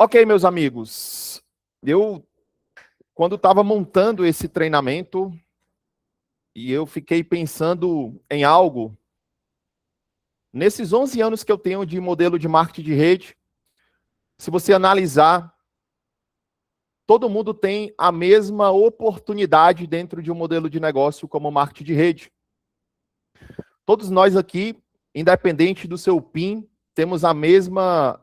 Ok, meus amigos, quando estava montando esse treinamento, e eu fiquei pensando em algo, nesses 11 anos que eu tenho de modelo de marketing de rede, se você analisar, todo mundo tem a mesma oportunidade dentro de um modelo de negócio como marketing de rede. Todos nós aqui, independente do seu PIN, temos a mesma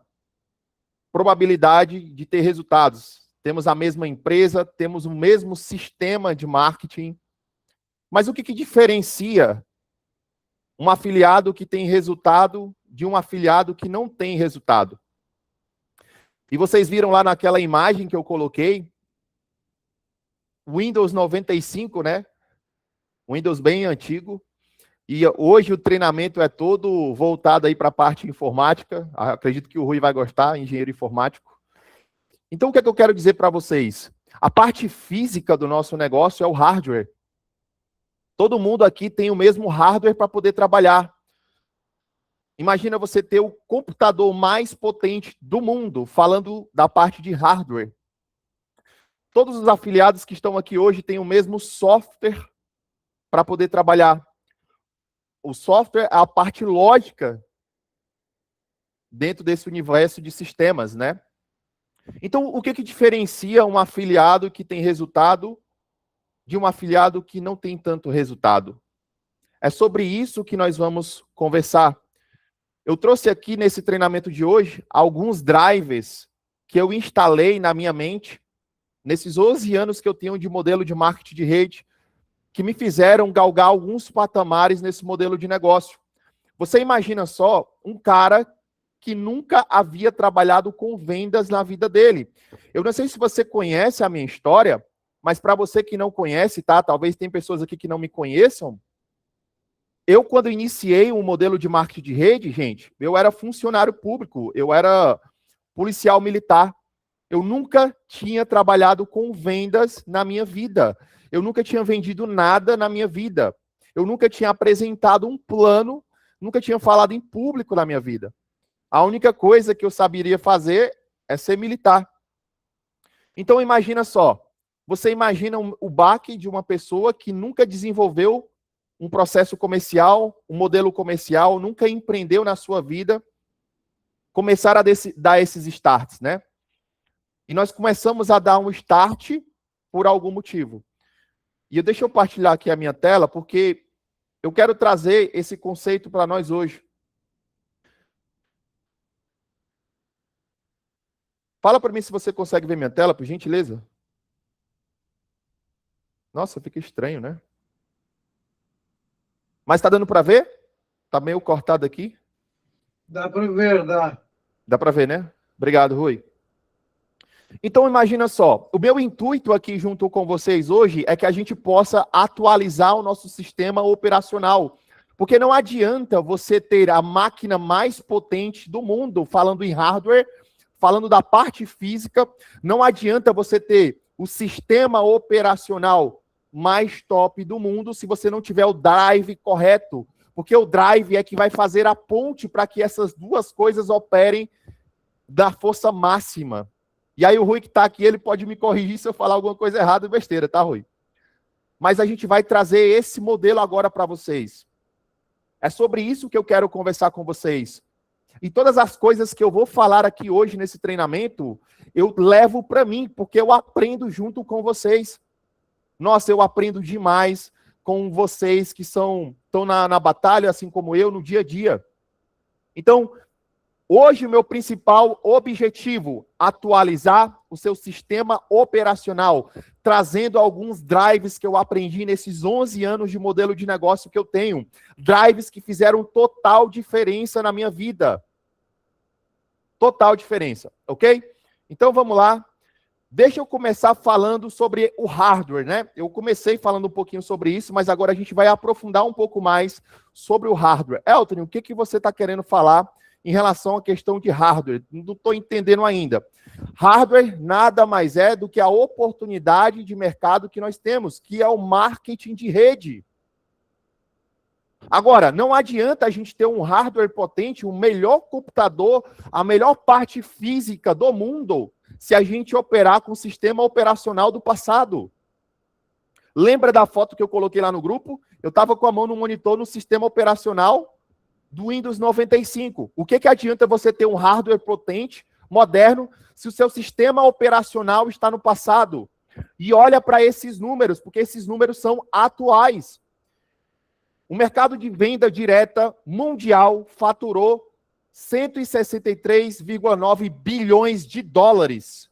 probabilidade de ter resultados. Temos a mesma empresa, temos o mesmo sistema de marketing. Mas o que diferencia um afiliado que tem resultado de um afiliado que não tem resultado? E vocês viram lá naquela imagem que eu coloquei, Windows 95, né? Windows bem antigo. E hoje o treinamento é todo voltado aí para a parte informática. Acredito que o Rui vai gostar, engenheiro informático. Então, o que é que eu quero dizer para vocês? A parte física do nosso negócio é o hardware. Todo mundo aqui tem o mesmo hardware para poder trabalhar. Imagina você ter o computador mais potente do mundo, falando da parte de hardware. Todos os afiliados que estão aqui hoje têm o mesmo software para poder trabalhar. O software é a parte lógica dentro desse universo de sistemas, né? Então, o que diferencia um afiliado que tem resultado de um afiliado que não tem tanto resultado? É sobre isso que nós vamos conversar. Eu trouxe aqui nesse treinamento de hoje alguns drivers que eu instalei na minha mente nesses 11 anos que eu tenho de modelo de marketing de rede, que me fizeram galgar alguns patamares nesse modelo de negócio. Você imagina só um cara que nunca havia trabalhado com vendas na vida dele. Eu não sei se você conhece a minha história, mas para você que não conhece, tá? Talvez tem pessoas aqui que não me conheçam. Eu, quando iniciei um modelo de marketing de rede, gente, eu era funcionário público, eu era policial militar. Eu nunca tinha trabalhado com vendas na minha vida. Eu nunca tinha vendido nada na minha vida. Eu nunca tinha apresentado um plano, nunca tinha falado em público na minha vida. A única coisa que eu saberia fazer é ser militar. Então, imagina só. Você imagina o baque de uma pessoa que nunca desenvolveu um processo comercial, um modelo comercial, nunca empreendeu na sua vida, começar a dar esses starts, né? E nós começamos a dar um start por algum motivo. E deixa eu partilhar aqui a minha tela, porque eu quero trazer esse conceito para nós hoje. Fala para mim se você consegue ver minha tela, por gentileza. Nossa, fica estranho, né? Mas está dando para ver? Está meio cortado aqui. Dá para ver, dá. Dá para ver, né? Obrigado, Rui. Então, imagina só, o meu intuito aqui junto com vocês hoje é que a gente possa atualizar o nosso sistema operacional. Porque não adianta você ter a máquina mais potente do mundo, falando em hardware, falando da parte física, não adianta você ter o sistema operacional mais top do mundo se você não tiver o drive correto. Porque o drive é que vai fazer a ponte para que essas duas coisas operem da força máxima. E aí o Rui que está aqui, ele pode me corrigir se eu falar alguma coisa errada ou besteira, tá, Rui? Mas a gente vai trazer esse modelo agora para vocês. É sobre isso que eu quero conversar com vocês. E todas as coisas que eu vou falar aqui hoje nesse treinamento, eu levo para mim, porque eu aprendo junto com vocês. Nossa, eu aprendo demais com vocês que estão na batalha, assim como eu, no dia a dia. Então, hoje, o meu principal objetivo, atualizar o seu sistema operacional, trazendo alguns drives que eu aprendi nesses 11 anos de modelo de negócio que eu tenho. Drives que fizeram total diferença na minha vida. Total diferença, ok? Então, vamos lá. Deixa eu começar falando sobre o hardware, né? Eu comecei falando um pouquinho sobre isso, mas agora a gente vai aprofundar um pouco mais sobre o hardware. Elton, o que você está querendo falar em relação à questão de hardware? Não estou entendendo ainda. Hardware nada mais é do que a oportunidade de mercado que nós temos, que é o marketing de rede. Agora, não adianta a gente ter um hardware potente, o melhor computador, a melhor parte física do mundo, se a gente operar com o sistema operacional do passado. Lembra da foto que eu coloquei lá no grupo? Eu estava com a mão no monitor no sistema operacional do Windows 95. O que adianta você ter um hardware potente, moderno, se o seu sistema operacional está no passado? E olha para esses números, porque esses números são atuais. O mercado de venda direta mundial faturou 163,9 bilhões de dólares.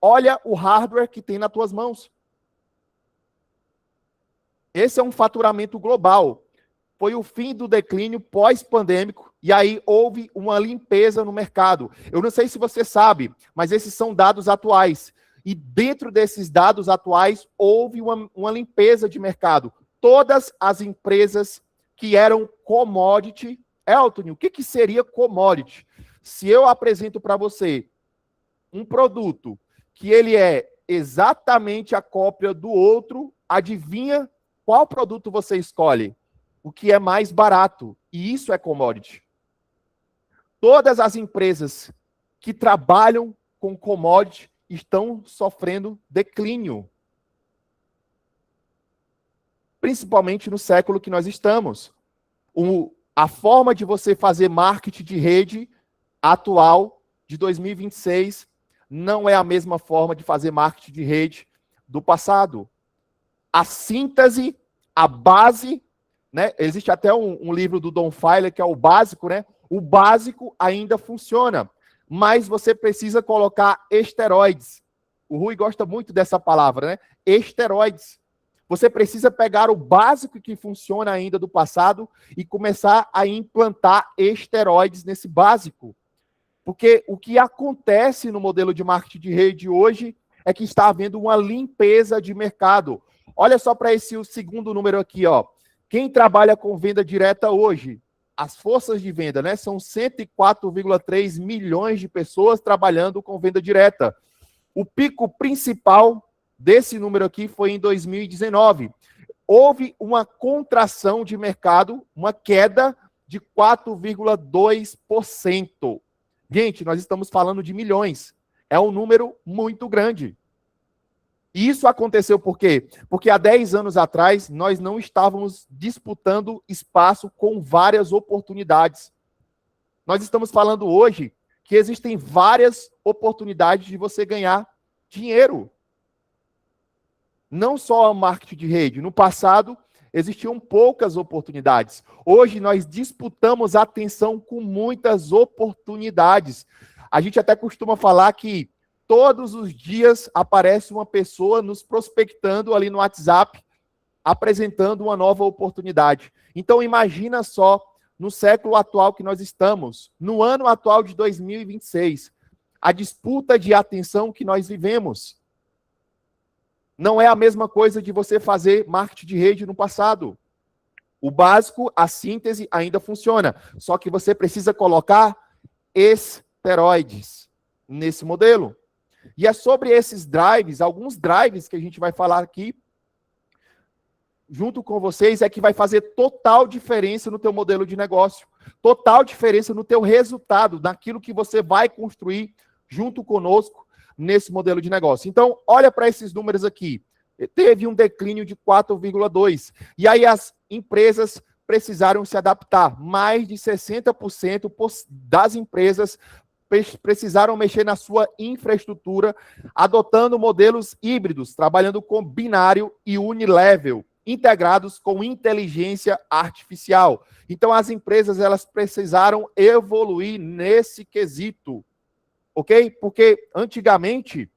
Olha o hardware que tem nas tuas mãos. Esse é um faturamento global. Foi o fim do declínio pós-pandêmico e aí houve uma limpeza no mercado. Eu não sei se você sabe, mas esses são dados atuais. E dentro desses dados atuais, houve uma limpeza de mercado. Todas as empresas que eram commodity... Elton, o que seria commodity? Se eu apresento para você um produto que ele é exatamente a cópia do outro, adivinha qual produto você escolhe? O que é mais barato. E isso é commodity. Todas as empresas que trabalham com commodity estão sofrendo declínio. Principalmente no século que nós estamos. A forma de você fazer marketing de rede atual, de 2026, não é a mesma forma de fazer marketing de rede do passado. A síntese, a base, né? Existe até um livro do Don Feiler, que é o básico, né? O básico ainda funciona, mas você precisa colocar esteroides. O Rui gosta muito dessa palavra, né? Esteroides. Você precisa pegar o básico que funciona ainda do passado e começar a implantar esteroides nesse básico. Porque o que acontece no modelo de marketing de rede hoje é que está havendo uma limpeza de mercado. Olha só para esse o segundo número aqui, ó. Quem trabalha com venda direta hoje? As forças de venda, né? São 104,3 milhões de pessoas trabalhando com venda direta. O pico principal desse número aqui foi em 2019. Houve uma contração de mercado, uma queda de 4,2%. Gente, nós estamos falando de milhões. É um número muito grande. E isso aconteceu por quê? Porque há 10 anos atrás, nós não estávamos disputando espaço com várias oportunidades. Nós estamos falando hoje que existem várias oportunidades de você ganhar dinheiro. Não só o marketing de rede. No passado, existiam poucas oportunidades. Hoje, nós disputamos a atenção com muitas oportunidades. A gente até costuma falar que todos os dias aparece uma pessoa nos prospectando ali no WhatsApp, apresentando uma nova oportunidade. Então, imagina só, no século atual que nós estamos, no ano atual de 2026, a disputa de atenção que nós vivemos. Não é a mesma coisa de você fazer marketing de rede no passado. O básico, a síntese ainda funciona, só que você precisa colocar esteroides nesse modelo. E é sobre esses drives, alguns drives que a gente vai falar aqui, junto com vocês, é que vai fazer total diferença no teu modelo de negócio, total diferença no teu resultado, naquilo que você vai construir junto conosco nesse modelo de negócio. Então, olha para esses números aqui. Teve um declínio de 4,2%. E aí as empresas precisaram se adaptar. Mais de 60% das empresas precisaram mexer na sua infraestrutura, adotando modelos híbridos, trabalhando com binário e unilevel, integrados com inteligência artificial. Então, as empresas elas precisaram evoluir nesse quesito, ok? Porque, antigamente,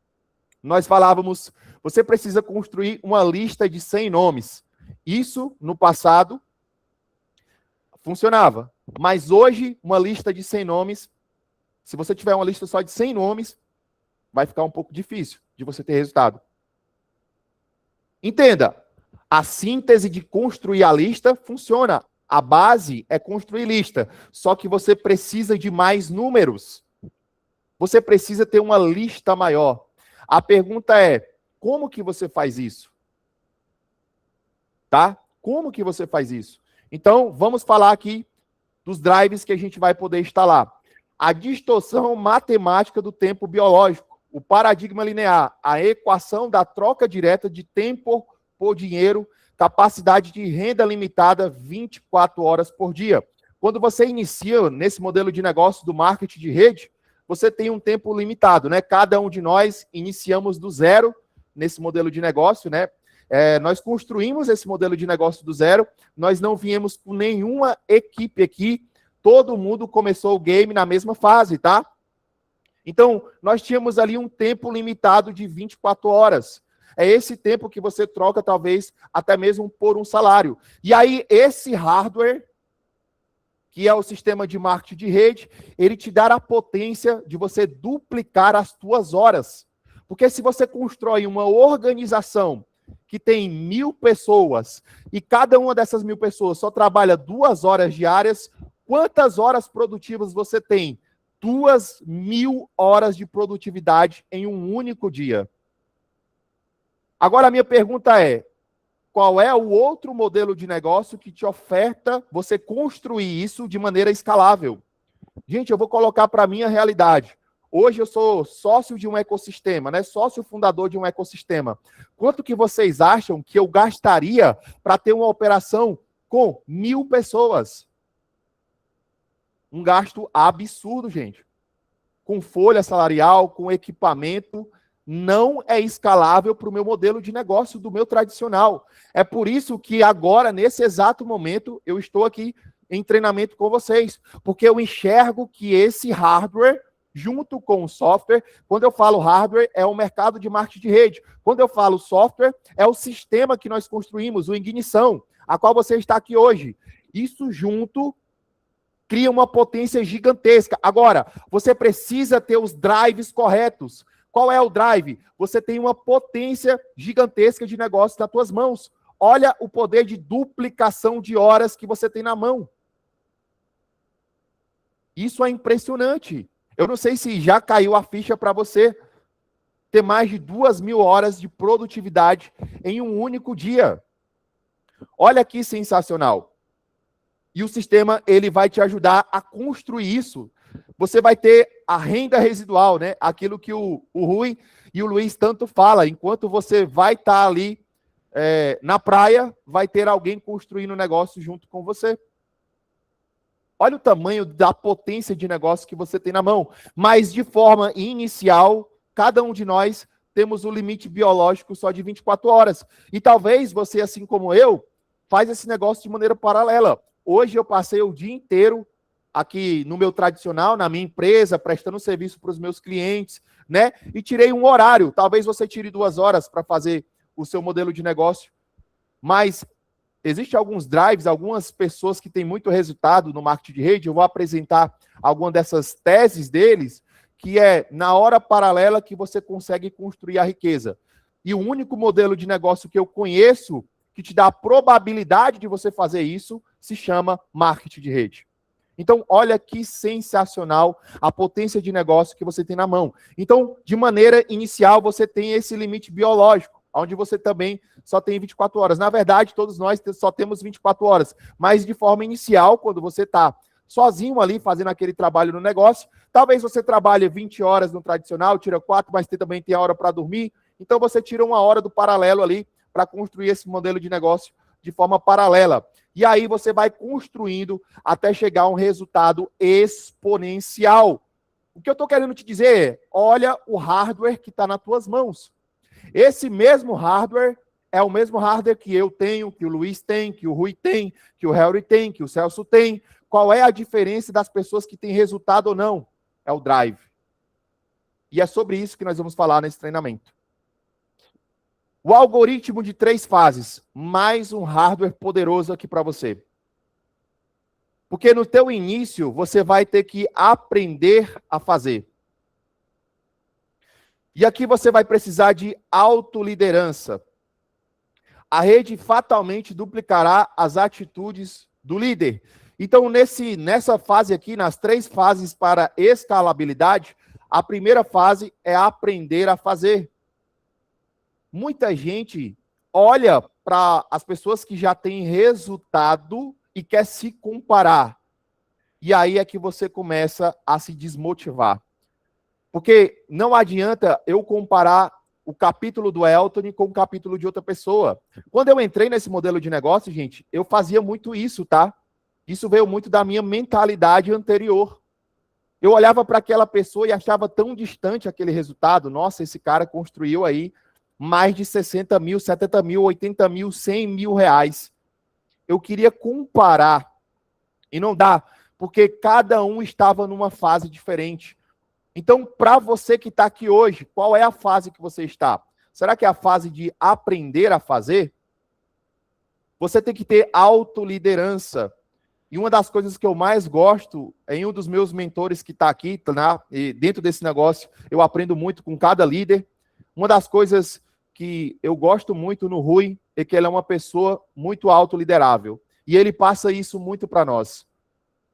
nós falávamos, você precisa construir uma lista de 100 nomes. Isso, no passado, funcionava. Mas hoje, uma lista de 100 nomes, se você tiver uma lista só de 100 nomes, vai ficar um pouco difícil de você ter resultado. Entenda, a síntese de construir a lista funciona. A base é construir lista, só que você precisa de mais números. Você precisa ter uma lista maior. A pergunta é, como que você faz isso? Tá? Como que você faz isso? Então, vamos falar aqui dos drives que a gente vai poder instalar. A distorção matemática do tempo biológico, o paradigma linear, a equação da troca direta de tempo por dinheiro, capacidade de renda limitada 24 horas por dia. Quando você inicia nesse modelo de negócio do marketing de rede, você tem um tempo limitado, né? Cada um de nós iniciamos do zero nesse modelo de negócio, né? Nós construímos esse modelo de negócio do zero, nós não viemos com nenhuma equipe aqui, todo mundo começou o game na mesma fase, tá? Então, nós tínhamos ali um tempo limitado de 24 horas. É esse tempo que você troca, talvez, até mesmo por um salário. E aí, esse hardware, que é o sistema de marketing de rede, ele te dá a potência de você duplicar as tuas horas. Porque se você constrói uma organização que tem 1.000 pessoas, e cada uma dessas 1.000 pessoas só trabalha 2 horas diárias, quantas horas produtivas você tem? 2.000 horas de produtividade em um único dia. Agora, a minha pergunta é, qual é o outro modelo de negócio que te oferta você construir isso de maneira escalável? Gente, eu vou colocar para a minha realidade. Hoje eu sou sócio de um ecossistema, né? Sócio fundador de um ecossistema. Quanto que vocês acham que eu gastaria para ter uma operação com 1.000 pessoas? Um gasto absurdo, gente. Com folha salarial, com equipamento, não é escalável para o meu modelo de negócio do meu tradicional. É por isso que agora, nesse exato momento, eu estou aqui em treinamento com vocês, porque eu enxergo que esse hardware, junto com o software, quando eu falo hardware, é o mercado de marketing de rede. Quando eu falo software, é o sistema que nós construímos, o Ignição, a qual você está aqui hoje. Isso junto cria uma potência gigantesca. Agora, você precisa ter os drives corretos. Qual é o drive? Você tem uma potência gigantesca de negócio nas tuas mãos. Olha o poder de duplicação de horas que você tem na mão. Isso é impressionante. Eu não sei se já caiu a ficha para você ter mais de 2.000 horas de produtividade em um único dia. Olha que sensacional. E o sistema, ele vai te ajudar a construir isso. Você vai ter a renda residual, né? Aquilo que o Rui e o Luiz tanto falam. Enquanto você vai estar ali na praia, vai ter alguém construindo o negócio junto com você. Olha o tamanho da potência de negócio que você tem na mão. Mas de forma inicial, cada um de nós temos o limite biológico só de 24 horas. E talvez você, assim como eu, faz esse negócio de maneira paralela. Hoje eu passei o dia inteiro aqui no meu tradicional, na minha empresa, prestando serviço para os meus clientes, né? E tirei um horário. Talvez você tire 2 horas para fazer o seu modelo de negócio. Mas existem alguns drives, algumas pessoas que têm muito resultado no marketing de rede. Eu vou apresentar alguma dessas teses deles, que é na hora paralela que você consegue construir a riqueza. E o único modelo de negócio que eu conheço que te dá a probabilidade de você fazer isso se chama marketing de rede. Então, olha que sensacional a potência de negócio que você tem na mão. Então, de maneira inicial, você tem esse limite biológico, onde você também só tem 24 horas. Na verdade, todos nós só temos 24 horas. Mas de forma inicial, quando você está sozinho ali, fazendo aquele trabalho no negócio, talvez você trabalhe 20 horas no tradicional, tira 4, mas também tem a hora para dormir. Então, você tira 1 hora do paralelo ali para construir esse modelo de negócio de forma paralela. E aí você vai construindo até chegar a um resultado exponencial. O que eu estou querendo te dizer é, olha o hardware que está nas tuas mãos. Esse mesmo hardware é o mesmo hardware que eu tenho, que o Luiz tem, que o Rui tem, que o Harry tem, que o Celso tem. Qual é a diferença das pessoas que têm resultado ou não? É o drive. E é sobre isso que nós vamos falar nesse treinamento. O algoritmo de 3 fases, mais um hardware poderoso aqui para você. Porque no teu início, você vai ter que aprender a fazer. E aqui você vai precisar de autoliderança. A rede fatalmente duplicará as atitudes do líder. Então, nessa fase aqui, nas 3 fases para escalabilidade, a primeira fase é aprender a fazer. Muita gente olha para as pessoas que já têm resultado e quer se comparar. E aí é que você começa a se desmotivar. Porque não adianta eu comparar o capítulo do Elton com o capítulo de outra pessoa. Quando eu entrei nesse modelo de negócio, gente, eu fazia muito isso, tá? Isso veio muito da minha mentalidade anterior. Eu olhava para aquela pessoa e achava tão distante aquele resultado. Nossa, esse cara construiu aí mais de 60 mil, 70 mil, 80 mil, 100 mil reais. Eu queria comparar. E não dá, porque cada um estava numa fase diferente. Então, para você que está aqui hoje, qual é a fase que você está? Será que é a fase de aprender a fazer? Você tem que ter autoliderança. E uma das coisas que eu mais gosto, em um dos meus mentores que está aqui, tá, e dentro desse negócio, eu aprendo muito com cada líder. Uma das coisas que eu gosto muito no Rui é que ele é uma pessoa muito autoliderável. E ele passa isso muito para nós.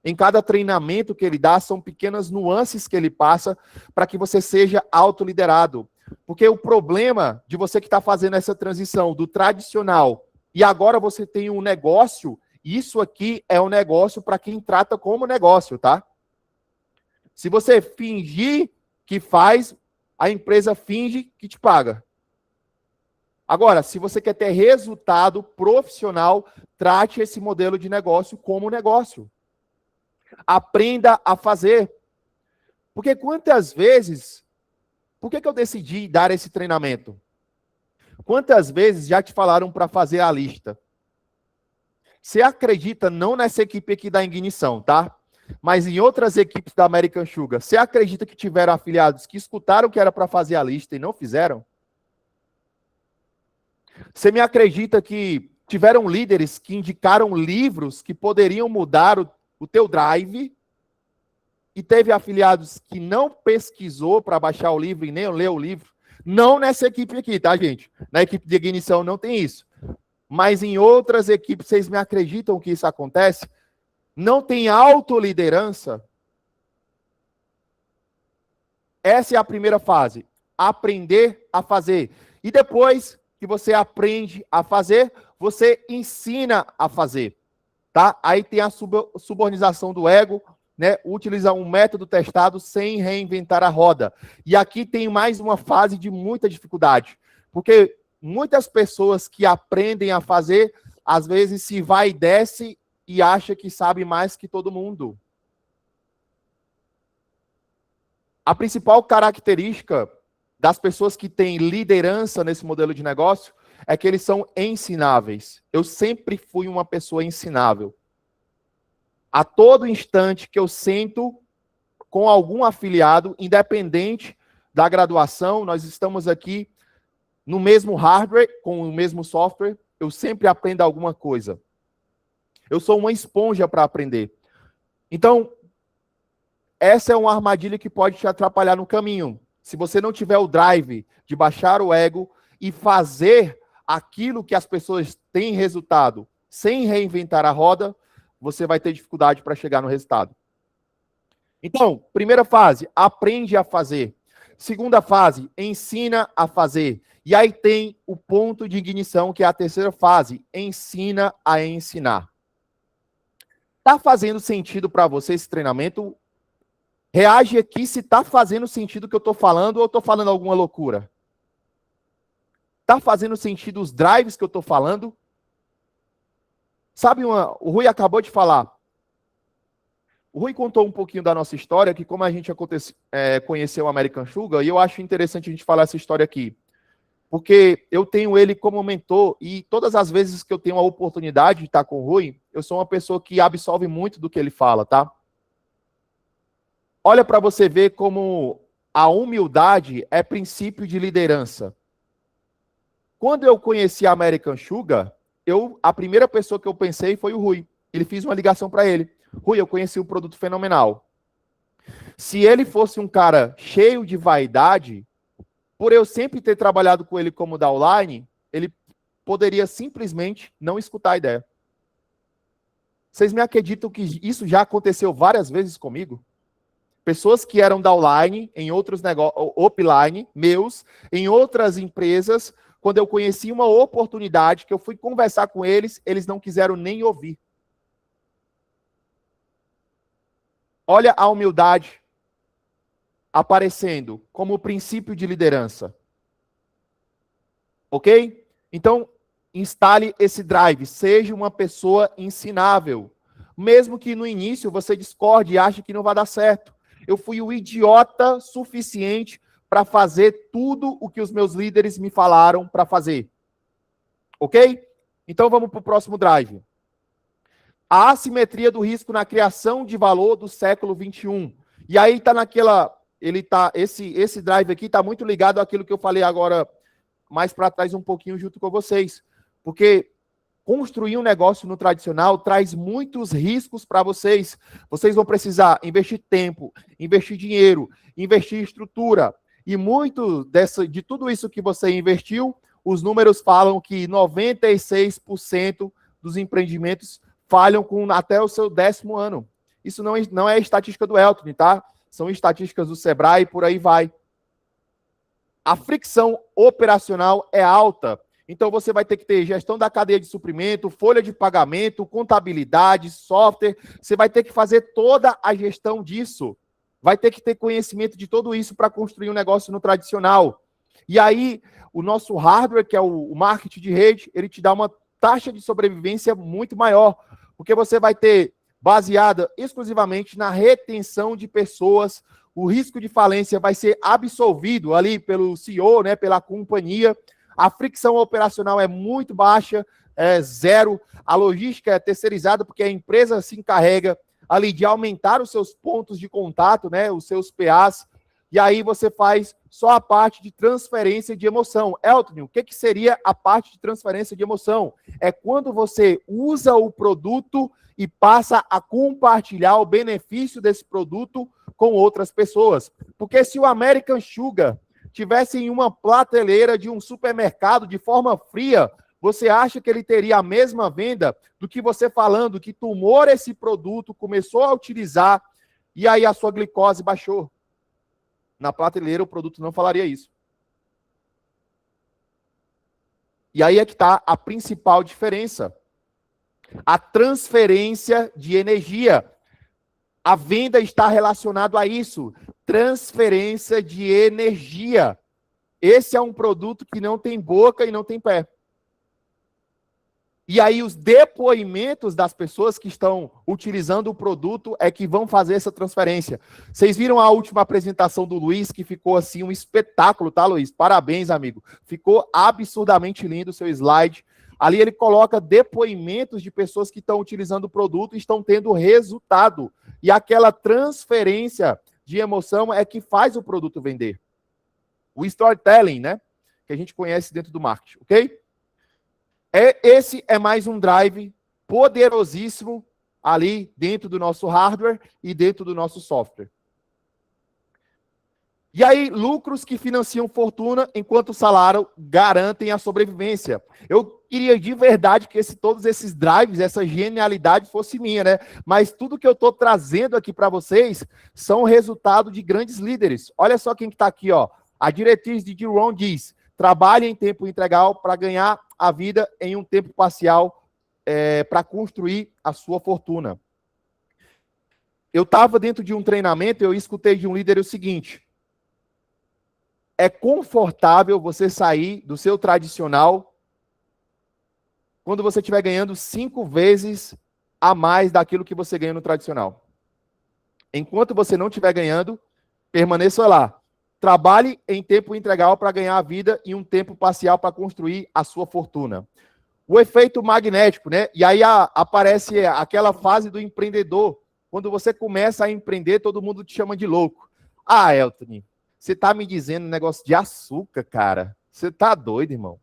Em cada treinamento que ele dá, são pequenas nuances que ele passa para que você seja autoliderado. Porque o problema de você que está fazendo essa transição do tradicional e agora você tem um negócio, isso aqui é um negócio para quem trata como negócio, tá? Se você fingir que faz, a empresa finge que te paga. Agora, se você quer ter resultado profissional, trate esse modelo de negócio como negócio. Aprenda a fazer. Porque quantas vezes... Por que eu decidi dar esse treinamento? Quantas vezes já te falaram para fazer a lista? Você acredita, não nessa equipe aqui da Ignição, tá? Mas em outras equipes da American Sugar, você acredita que tiveram afiliados que escutaram que era para fazer a lista e não fizeram? Você me acredita que tiveram líderes que indicaram livros que poderiam mudar o teu drive, e teve afiliados que não pesquisou para baixar o livro e nem ler o livro? Não nessa equipe aqui, tá, gente? Na equipe de Ignição não tem isso. Mas em outras equipes, vocês me acreditam que isso acontece? Não tem autoliderança? Essa é a primeira fase. Aprender a fazer. E depois que você aprende a fazer, você ensina a fazer. Tá? Aí tem a suborganização do ego, né? Utilizar um método testado sem reinventar a roda. E aqui tem mais uma fase de muita dificuldade. Porque muitas pessoas que aprendem a fazer, às vezes se vai e desce e acha que sabe mais que todo mundo. A principal característica das pessoas que têm liderança nesse modelo de negócio é que eles são ensináveis. Eu sempre fui uma pessoa ensinável. A todo instante que eu sento com algum afiliado, independente da graduação, nós estamos aqui no mesmo hardware, com o mesmo software, eu sempre aprendo alguma coisa. Eu sou uma esponja para aprender. Então, essa é uma armadilha que pode te atrapalhar no caminho. Se você não tiver o drive de baixar o ego e fazer aquilo que as pessoas têm resultado sem reinventar a roda, você vai ter dificuldade para chegar no resultado. Então, primeira fase, aprende a fazer. Segunda fase, ensina a fazer. E aí tem o ponto de ignição, que é a terceira fase, ensina a ensinar. Está fazendo sentido para você esse treinamento? Reage aqui se está fazendo sentido o que eu estou falando ou eu estou falando alguma loucura. Está fazendo sentido os drives que eu estou falando? Sabe, o Rui acabou de falar. O Rui contou um pouquinho da nossa história, que como a gente conheceu o American Sugar, e eu acho interessante a gente falar essa história aqui. Porque eu tenho ele como mentor, e todas as vezes que eu tenho a oportunidade de estar com o Rui, eu sou uma pessoa que absorve muito do que ele fala, tá? Olha para você ver como a humildade é princípio de liderança. Quando eu conheci a American Sugar, a primeira pessoa que eu pensei foi o Rui. Ele fez uma ligação para ele. Rui, eu conheci um produto fenomenal. Se ele fosse um cara cheio de vaidade, por eu sempre ter trabalhado com ele como downline, ele poderia simplesmente não escutar a ideia. Vocês me acreditam que isso já aconteceu várias vezes comigo? Pessoas que eram downline em outros negócios, upline, meus, em outras empresas, quando eu conheci uma oportunidade que eu fui conversar com eles, eles não quiseram nem ouvir. Olha a humildade aparecendo como princípio de liderança. Ok? Então, instale esse drive. Seja uma pessoa ensinável. Mesmo que no início você discorde e ache que não vai dar certo. Eu fui o idiota suficiente para fazer tudo o que os meus líderes me falaram para fazer. Ok? Então vamos para o próximo drive. A assimetria do risco na criação de valor do século 21. E aí está naquela... Esse drive aqui está muito ligado àquilo que eu falei agora mais para trás um pouquinho junto com vocês. Porque construir um negócio no tradicional traz muitos riscos para vocês. Vocês vão precisar investir tempo, investir dinheiro, investir estrutura. E muito de tudo isso que você investiu, os números falam que 96% dos empreendimentos falham com até o seu 10º ano. Isso não é estatística do Elton, tá? São estatísticas do Sebrae e por aí vai. A fricção operacional é alta. Então, você vai ter que ter gestão da cadeia de suprimento, folha de pagamento, contabilidade, software. Você vai ter que fazer toda a gestão disso. Vai ter que ter conhecimento de tudo isso para construir um negócio no tradicional. E aí, o nosso hardware, que é o marketing de rede, ele te dá uma taxa de sobrevivência muito maior. Porque você vai ter, baseada exclusivamente na retenção de pessoas, o risco de falência vai ser absolvido ali pelo CEO, né, pela companhia. A fricção operacional é muito baixa, é zero. A logística é terceirizada porque a empresa se encarrega ali de aumentar os seus pontos de contato, né, os seus PAs, e aí você faz só a parte de transferência de emoção. Elton, o que seria a parte de transferência de emoção? É quando você usa o produto e passa a compartilhar o benefício desse produto com outras pessoas. Porque se o American Sugar tivesse em uma prateleira de um supermercado de forma fria, você acha que ele teria a mesma venda do que você falando que tomou esse produto, começou a utilizar e aí a sua glicose baixou? Na prateleira o produto não falaria isso. E aí é que está a principal diferença. A transferência de energia. A venda está relacionada a isso. Transferência de energia. Esse é um produto que não tem boca e não tem pé. E aí os depoimentos das pessoas que estão utilizando o produto é que vão fazer essa transferência. Vocês viram a última apresentação do Luiz, que ficou assim um espetáculo, tá, Luiz? Parabéns, amigo. Ficou absurdamente lindo o seu slide. Ali ele coloca depoimentos de pessoas que estão utilizando o produto e estão tendo resultado. E aquela transferência de emoção é que faz o produto vender. O storytelling, né? Que a gente conhece dentro do marketing, ok? Esse é mais um drive poderosíssimo ali dentro do nosso hardware e dentro do nosso software. E aí, lucros que financiam fortuna, enquanto o salário garantem a sobrevivência. Eu queria de verdade que todos esses drives, essa genialidade fosse minha, né? Mas tudo que eu estou trazendo aqui para vocês são resultado de grandes líderes. Olha só quem está aqui, ó. A diretriz de Ron diz: trabalhe em tempo integral para ganhar a vida em um tempo parcial para construir a sua fortuna. Eu estava dentro de um treinamento e eu escutei de um líder o seguinte: é confortável você sair do seu tradicional quando você estiver ganhando 5 vezes a mais daquilo que você ganha no tradicional. Enquanto você não estiver ganhando, permaneça lá. Trabalhe em tempo integral para ganhar a vida e um tempo parcial para construir a sua fortuna. O efeito magnético, né? E aí aparece aquela fase do empreendedor. Quando você começa a empreender, todo mundo te chama de louco. Ah, Elton, você tá me dizendo um negócio de açúcar, cara. Você tá doido, irmão.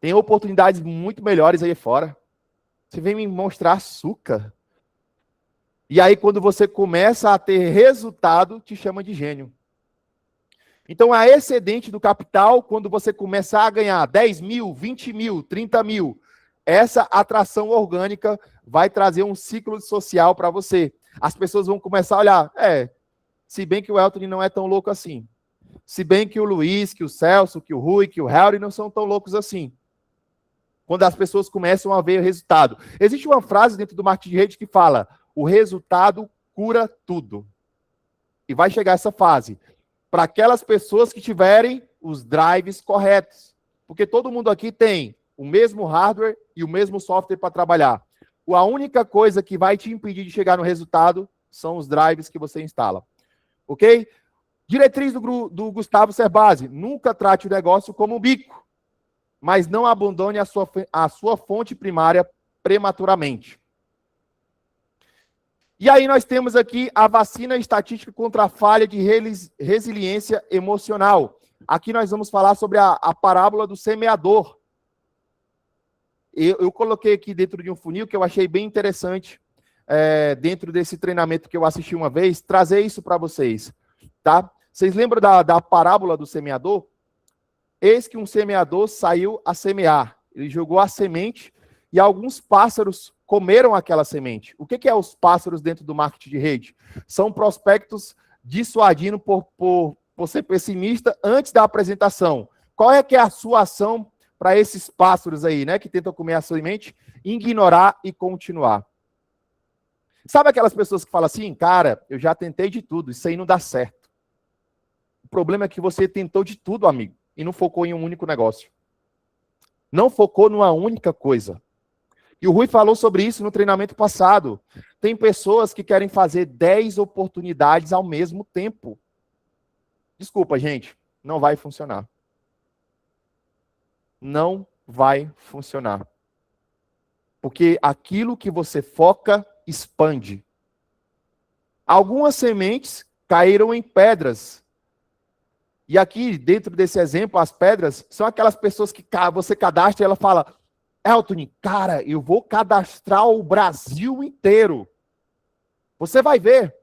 Tem oportunidades muito melhores aí fora. Você vem me mostrar açúcar. E aí, quando você começa a ter resultado, te chama de gênio. Então, a excedente do capital, quando você começar a ganhar 10 mil, 20 mil, 30 mil, essa atração orgânica vai trazer um ciclo social para você. As pessoas vão começar a olhar, se bem que o Elton não é tão louco assim. Se bem que o Luiz, que o Celso, que o Rui, que o Harry não são tão loucos assim. Quando as pessoas começam a ver o resultado. Existe uma frase dentro do marketing de rede que fala: o resultado cura tudo. E vai chegar essa fase para aquelas pessoas que tiverem os drives corretos. Porque todo mundo aqui tem o mesmo hardware e o mesmo software para trabalhar. A única coisa que vai te impedir de chegar no resultado são os drives que você instala. Ok? Diretriz do Gustavo Cerbasi: nunca trate o negócio como um bico, mas não abandone a sua fonte primária prematuramente. E aí nós temos aqui a vacina estatística contra a falha de resiliência emocional. Aqui nós vamos falar sobre a parábola do semeador. Eu coloquei aqui dentro de um funil que eu achei bem interessante, dentro desse treinamento que eu assisti uma vez, trazer isso para vocês. Tá? Vocês lembram da parábola do semeador? Eis que um semeador saiu a semear. Ele jogou a semente e alguns pássaros comeram aquela semente. O que é os pássaros dentro do marketing de rede? São prospectos dissuadindo por ser pessimista antes da apresentação. Qual é que é a sua ação para esses pássaros aí, né, que tentam comer a semente? Ignorar e continuar. Sabe aquelas pessoas que falam assim, cara, eu já tentei de tudo, isso aí não dá certo. O problema é que você tentou de tudo, amigo, e não focou em um único negócio. Não focou numa única coisa. E o Rui falou sobre isso no treinamento passado. Tem pessoas que querem fazer 10 oportunidades ao mesmo tempo. Desculpa, gente, não vai funcionar. Não vai funcionar. Porque aquilo que você foca, expande. Algumas sementes caíram em pedras. E aqui, dentro desse exemplo, as pedras são aquelas pessoas que você cadastra e ela fala, Elton, cara, eu vou cadastrar o Brasil inteiro. Você vai ver.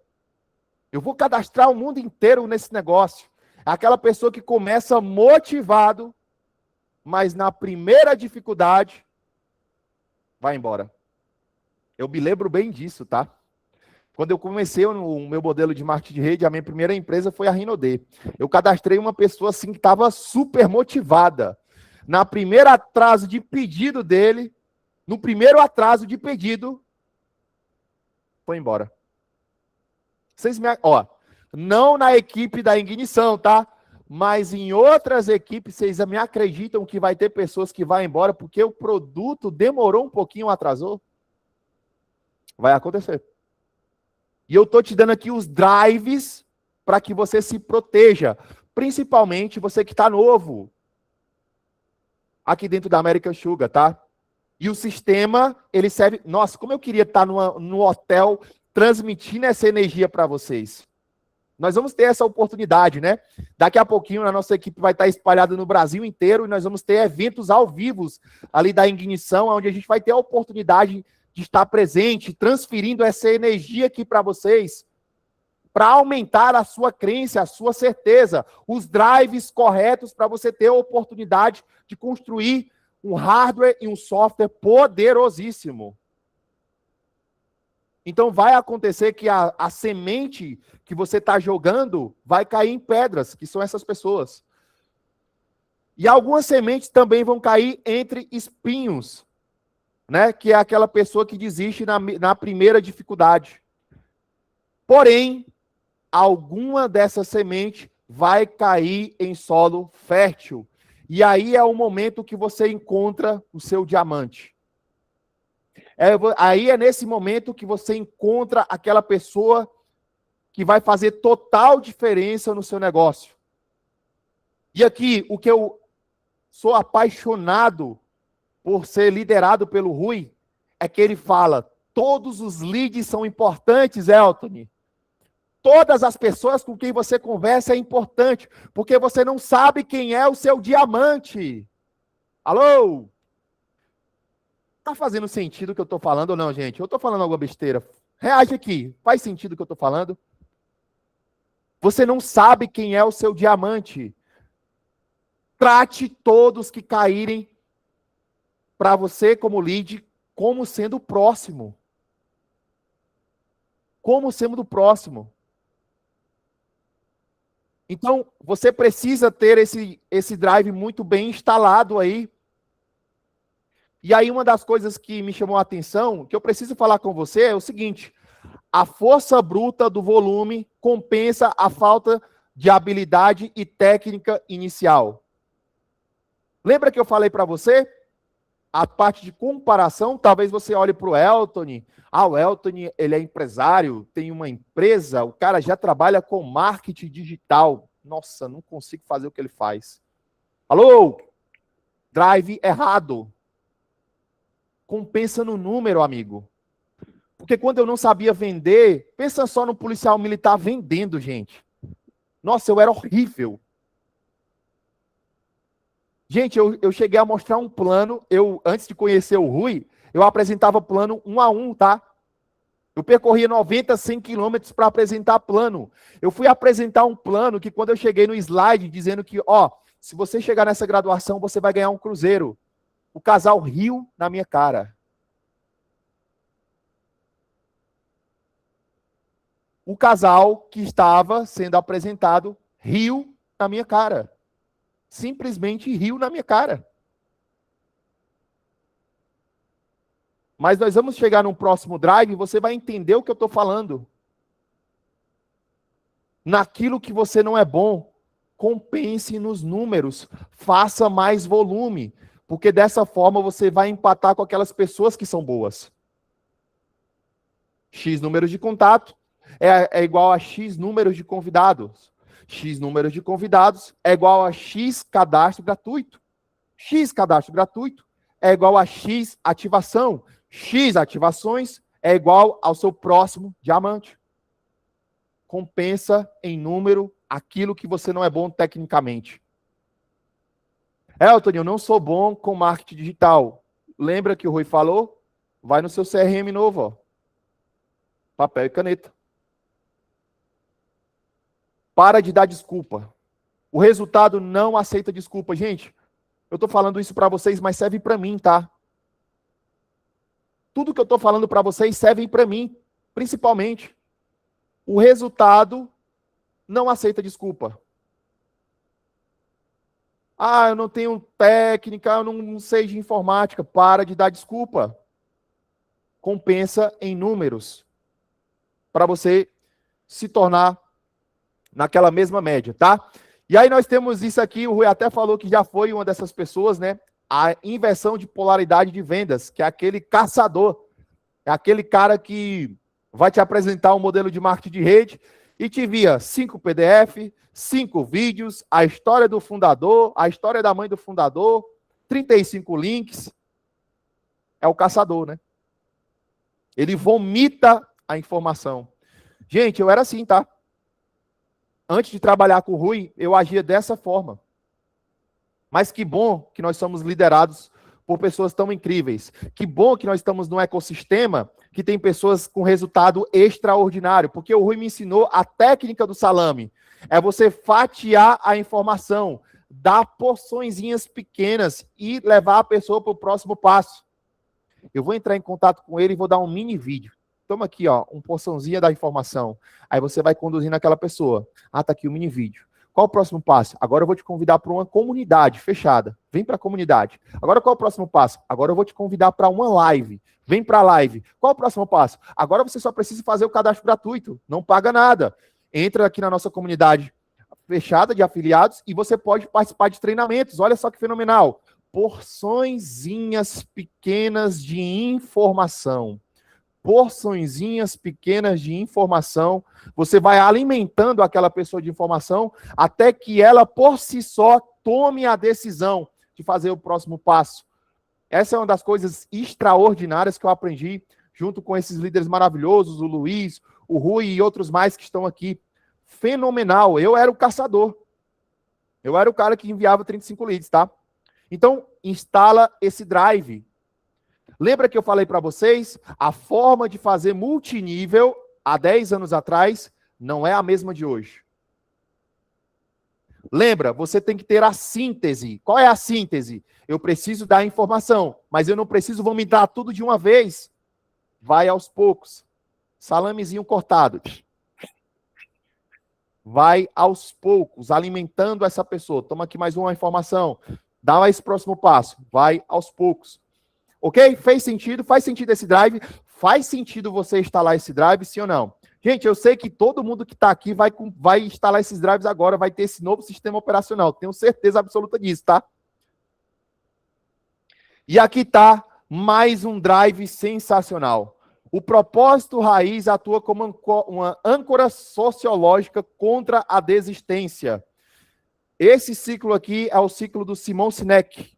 Eu vou cadastrar o mundo inteiro nesse negócio. É aquela pessoa que começa motivado, mas na primeira dificuldade, vai embora. Eu me lembro bem disso, tá? Quando eu comecei o meu modelo de marketing de rede, a minha primeira empresa foi a Rinode. Eu cadastrei uma pessoa assim que estava super motivada. Na primeira atraso de pedido dele, no primeiro atraso de pedido, foi embora. Vocês não na equipe da ignição, tá? Mas em outras equipes, vocês me acreditam que vai ter pessoas que vão embora porque o produto demorou um pouquinho, atrasou? Vai acontecer. E eu estou te dando aqui os drives para que você se proteja. Principalmente você que está novo. Aqui dentro da American Sugar, tá? E o sistema, ele serve... Nossa, como eu queria estar no hotel transmitindo essa energia para vocês. Nós vamos ter essa oportunidade, né? Daqui a pouquinho a nossa equipe vai estar espalhada no Brasil inteiro e nós vamos ter eventos ao vivo ali da ignição, onde a gente vai ter a oportunidade de estar presente, transferindo essa energia aqui para vocês, para aumentar a sua crença, a sua certeza, os drives corretos para você ter a oportunidade de construir um hardware e um software poderosíssimo. Então vai acontecer que a semente que você está jogando vai cair em pedras, que são essas pessoas. E algumas sementes também vão cair entre espinhos, né? Que é aquela pessoa que desiste na primeira dificuldade. Porém, alguma dessa semente vai cair em solo fértil. E aí é o momento que você encontra o seu diamante. Aí é nesse momento que você encontra aquela pessoa que vai fazer total diferença no seu negócio. E aqui, o que eu sou apaixonado por ser liderado pelo Rui, é que ele fala, todos os leads são importantes, Elton. Todas as pessoas com quem você conversa é importante, porque você não sabe quem é o seu diamante. Alô? Tá fazendo sentido o que eu tô falando ou não, gente? Eu tô falando alguma besteira? Reage aqui. Faz sentido o que eu tô falando? Você não sabe quem é o seu diamante. Trate todos que caírem para você como lead como sendo o próximo. Como sendo o próximo. Então, você precisa ter esse drive muito bem instalado aí. E aí, uma das coisas que me chamou a atenção, que eu preciso falar com você, é o seguinte: A força bruta do volume compensa a falta de habilidade e técnica inicial. Lembra que eu falei para você? A parte de comparação, talvez você olhe para o Elton. O Elton, ele é empresário, tem uma empresa, o cara já trabalha com marketing digital. Nossa, não consigo fazer o que ele faz. Alô? Drive errado. Compensa no número, amigo. Porque quando eu não sabia vender, pensa só no policial militar vendendo, gente. Nossa, eu era horrível. Gente, eu cheguei a mostrar um plano, antes de conhecer o Rui, eu apresentava plano 1 a 1, tá? Eu percorria 90, 100 quilômetros para apresentar plano. Eu fui apresentar um plano que quando eu cheguei no slide dizendo que, se você chegar nessa graduação, você vai ganhar um cruzeiro. O casal riu na minha cara. O casal que estava sendo apresentado riu na minha cara. Simplesmente riu na minha cara. Mas nós vamos chegar num próximo drive e você vai entender o que eu estou falando. Naquilo que você não é bom, compense nos números, faça mais volume, porque dessa forma você vai empatar com aquelas pessoas que são boas. X números de contato é igual a X números de convidados. X números de convidados é igual a X cadastro gratuito. X cadastro gratuito é igual a X ativação. X ativações é igual ao seu próximo diamante. Compensa em número aquilo que você não é bom tecnicamente. Elton, eu não sou bom com marketing digital. Lembra que o Rui falou? Vai no seu CRM novo, ó. Papel e caneta. Para de dar desculpa. O resultado não aceita desculpa. Gente, eu estou falando isso para vocês, mas serve para mim, tá? Tudo que eu estou falando para vocês serve para mim, principalmente. O resultado não aceita desculpa. Eu não tenho técnica, eu não sei de informática. Para de dar desculpa. Compensa em números. Para você se tornar naquela mesma média, tá? E aí nós temos isso aqui, o Rui até falou que já foi uma dessas pessoas, né? A inversão de polaridade de vendas, que é aquele caçador. É aquele cara que vai te apresentar um modelo de marketing de rede e te envia 5 PDF, 5 vídeos, a história do fundador, a história da mãe do fundador, 35 links. É o caçador, né? Ele vomita a informação. Gente, eu era assim, tá? Antes de trabalhar com o Rui, eu agia dessa forma. Mas que bom que nós somos liderados por pessoas tão incríveis. Que bom que nós estamos num ecossistema que tem pessoas com resultado extraordinário. Porque o Rui me ensinou a técnica do salame. É você fatiar a informação, dar porçõezinhas pequenas e levar a pessoa para o próximo passo. Eu vou entrar em contato com ele e vou dar um mini vídeo. Toma aqui, ó, uma porçãozinha da informação. Aí você vai conduzindo aquela pessoa. Tá aqui o mini vídeo. Qual o próximo passo? Agora eu vou te convidar para uma comunidade fechada. Vem para a comunidade. Agora qual é o próximo passo? Agora eu vou te convidar para uma live. Vem para a live. Qual é o próximo passo? Agora você só precisa fazer o cadastro gratuito. Não paga nada. Entra aqui na nossa comunidade fechada de afiliados e você pode participar de treinamentos. Olha só que fenomenal. Porçõezinhas pequenas de informação. Porçõezinhas pequenas de informação, você vai alimentando aquela pessoa de informação até que ela, por si só, tome a decisão de fazer o próximo passo. Essa é uma das coisas extraordinárias que eu aprendi junto com esses líderes maravilhosos, o Luiz, o Rui e outros mais que estão aqui. Fenomenal. Eu era o caçador. Eu era o cara que enviava 35 leads, tá? Então, instala esse drive. Lembra que eu falei para vocês? A forma de fazer multinível há 10 anos atrás não é a mesma de hoje. Lembra, você tem que ter a síntese. Qual é a síntese? Eu preciso dar informação, mas eu não preciso vomitar tudo de uma vez. Vai aos poucos. Salamezinho cortado. Vai aos poucos, alimentando essa pessoa. Toma aqui mais uma informação. Dá esse próximo passo. Vai aos poucos. Ok? Fez sentido? Faz sentido esse drive? Faz sentido você instalar esse drive, sim ou não? Gente, eu sei que todo mundo que está aqui vai instalar esses drives agora, vai ter esse novo sistema operacional. Tenho certeza absoluta disso, tá? E aqui está mais um drive sensacional. O propósito raiz atua como uma âncora sociológica contra a desistência. Esse ciclo aqui é o ciclo do Simon Sinek,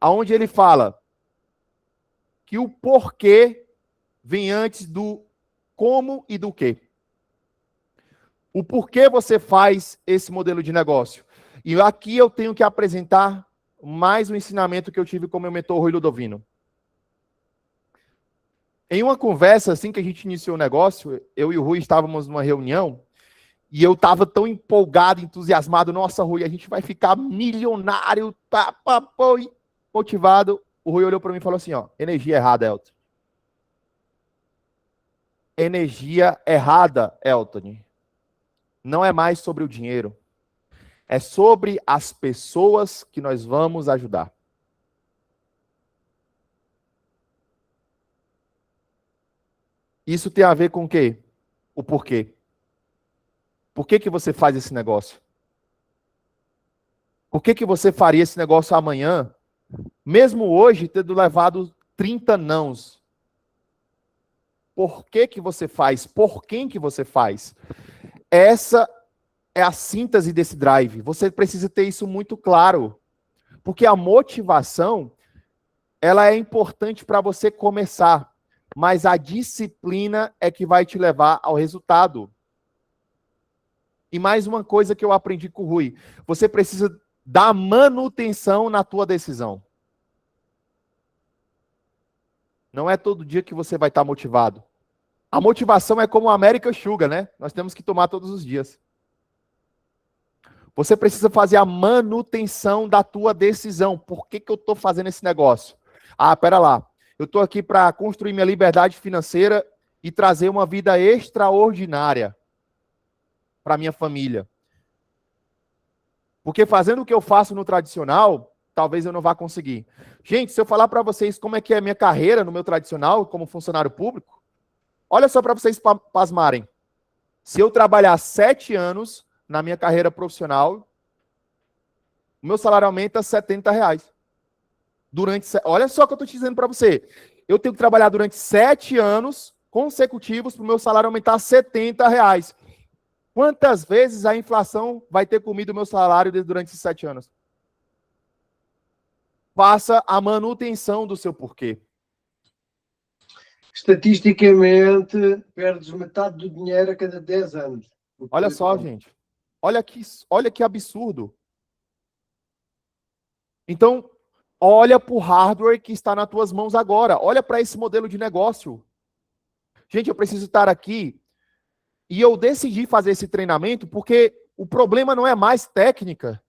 onde ele fala que o porquê vem antes do como e do quê. O porquê você faz esse modelo de negócio. E aqui eu tenho que apresentar mais um ensinamento que eu tive com meu mentor Rui Ludovino. Em uma conversa, assim que a gente iniciou o negócio, eu e o Rui estávamos numa reunião e eu estava tão empolgado, entusiasmado. Nossa, Rui, a gente vai ficar milionário, motivado. O Rui olhou para mim e falou assim, ó, energia errada, Elton. Energia errada, Elton. Não é mais sobre o dinheiro. É sobre as pessoas que nós vamos ajudar. Isso tem a ver com o quê? O porquê. Por que você faz esse negócio? Por que você faria esse negócio amanhã, mesmo hoje tendo levado 30 nãos? Por que você faz? Por quem que você faz? Essa é a síntese desse drive. Você precisa ter isso muito claro. Porque a motivação, ela é importante para você começar. Mas a disciplina é que vai te levar ao resultado. E mais uma coisa que eu aprendi com o Rui. Você precisa dar manutenção na tua decisão. Não é todo dia que você vai estar motivado. A motivação é como o American Sugar, né? Nós temos que tomar todos os dias. Você precisa fazer a manutenção da tua decisão. Por que eu estou fazendo esse negócio? Ah, pera lá. Eu estou aqui para construir minha liberdade financeira e trazer uma vida extraordinária para minha família. Porque fazendo o que eu faço no tradicional, talvez eu não vá conseguir. Gente, se eu falar para vocês como é que é a minha carreira no meu tradicional, como funcionário público, olha só para vocês pasmarem. Se eu trabalhar 7 anos na minha carreira profissional, o meu salário aumenta R$70. Olha só o que eu estou te dizendo para você. Eu tenho que trabalhar durante 7 anos consecutivos para o meu salário aumentar R$70. Quantas vezes a inflação vai ter comido o meu salário durante esses 7 anos? Faça a manutenção do seu porquê. Estatisticamente, perdes metade do dinheiro a cada 10 anos. Olha só, gente. Olha que absurdo. Então, olha para o hardware que está nas tuas mãos agora. Olha para esse modelo de negócio. Gente, eu preciso estar aqui. E eu decidi fazer esse treinamento porque o problema não é mais técnica.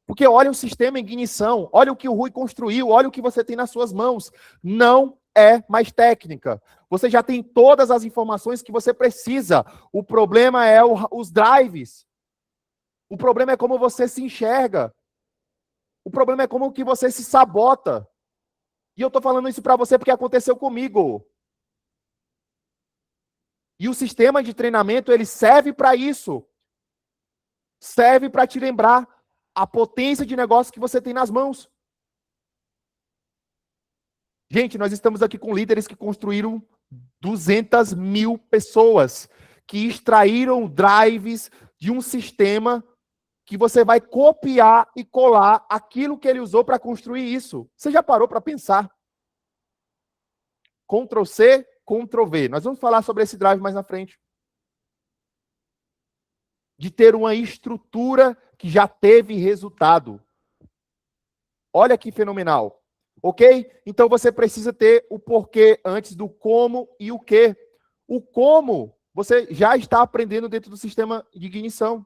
Porque olha o sistema em ignição, olha o que o Rui construiu, olha o que você tem nas suas mãos. Não é mais técnica. Você já tem todas as informações que você precisa. O problema é os drives. O problema é como você se enxerga. O problema é como que você se sabota. E eu estou falando isso para você porque aconteceu comigo. E o sistema de treinamento, ele serve para isso. Serve para te lembrar a potência de negócio que você tem nas mãos. Gente, nós estamos aqui com líderes que construíram 200 mil pessoas, que extraíram drives de um sistema que você vai copiar e colar aquilo que ele usou para construir isso. Você já parou para pensar? Ctrl C, Ctrl V. Nós vamos falar sobre esse drive mais na frente. De ter uma estrutura que já teve resultado. Olha que fenomenal. Ok? Então você precisa ter o porquê antes do como e o quê. O como você já está aprendendo dentro do sistema de ignição.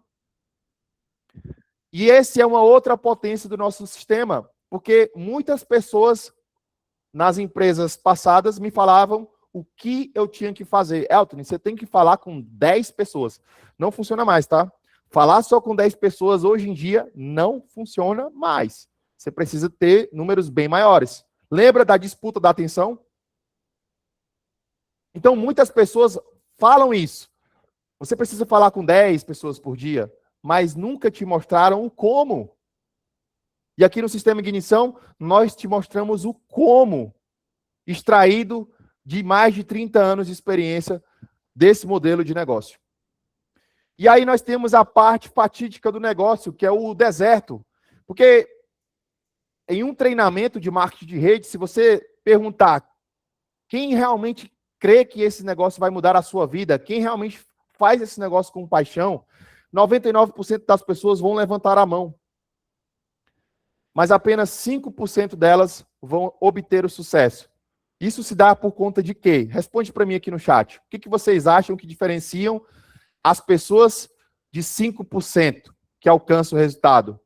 E esse é uma outra potência do nosso sistema, porque muitas pessoas nas empresas passadas me falavam o que eu tinha que fazer. Elton, você tem que falar com 10 pessoas. Não funciona mais, tá? Falar só com 10 pessoas hoje em dia não funciona mais. Você precisa ter números bem maiores. Lembra da disputa da atenção? Então, muitas pessoas falam isso. Você precisa falar com 10 pessoas por dia, mas nunca te mostraram o como. E aqui no Sistema Ignição, nós te mostramos o como, extraído de mais de 30 anos de experiência desse modelo de negócio. E aí nós temos a parte fatídica do negócio, que é o deserto. Porque em um treinamento de marketing de rede, se você perguntar quem realmente crê que esse negócio vai mudar a sua vida, quem realmente faz esse negócio com paixão, 99% das pessoas vão levantar a mão. Mas apenas 5% delas vão obter o sucesso. Isso se dá por conta de quê? Responde para mim aqui no chat. O que vocês acham que diferenciam as pessoas de 5% que alcançam o resultado?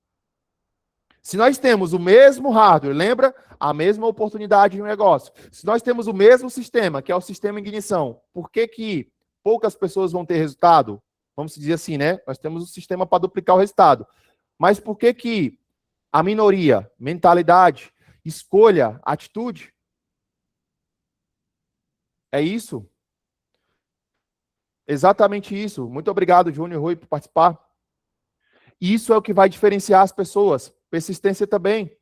Se nós temos o mesmo hardware, lembra? A mesma oportunidade de negócio. Se nós temos o mesmo sistema, que é o sistema ignição, por que poucas pessoas vão ter resultado? Vamos dizer assim, né? Nós temos o sistema para duplicar o resultado. Mas por que a minoria, mentalidade, escolha, atitude? É isso? Exatamente isso. Muito obrigado, Júnior e Rui, por participar. Isso é o que vai diferenciar as pessoas. Persistência também.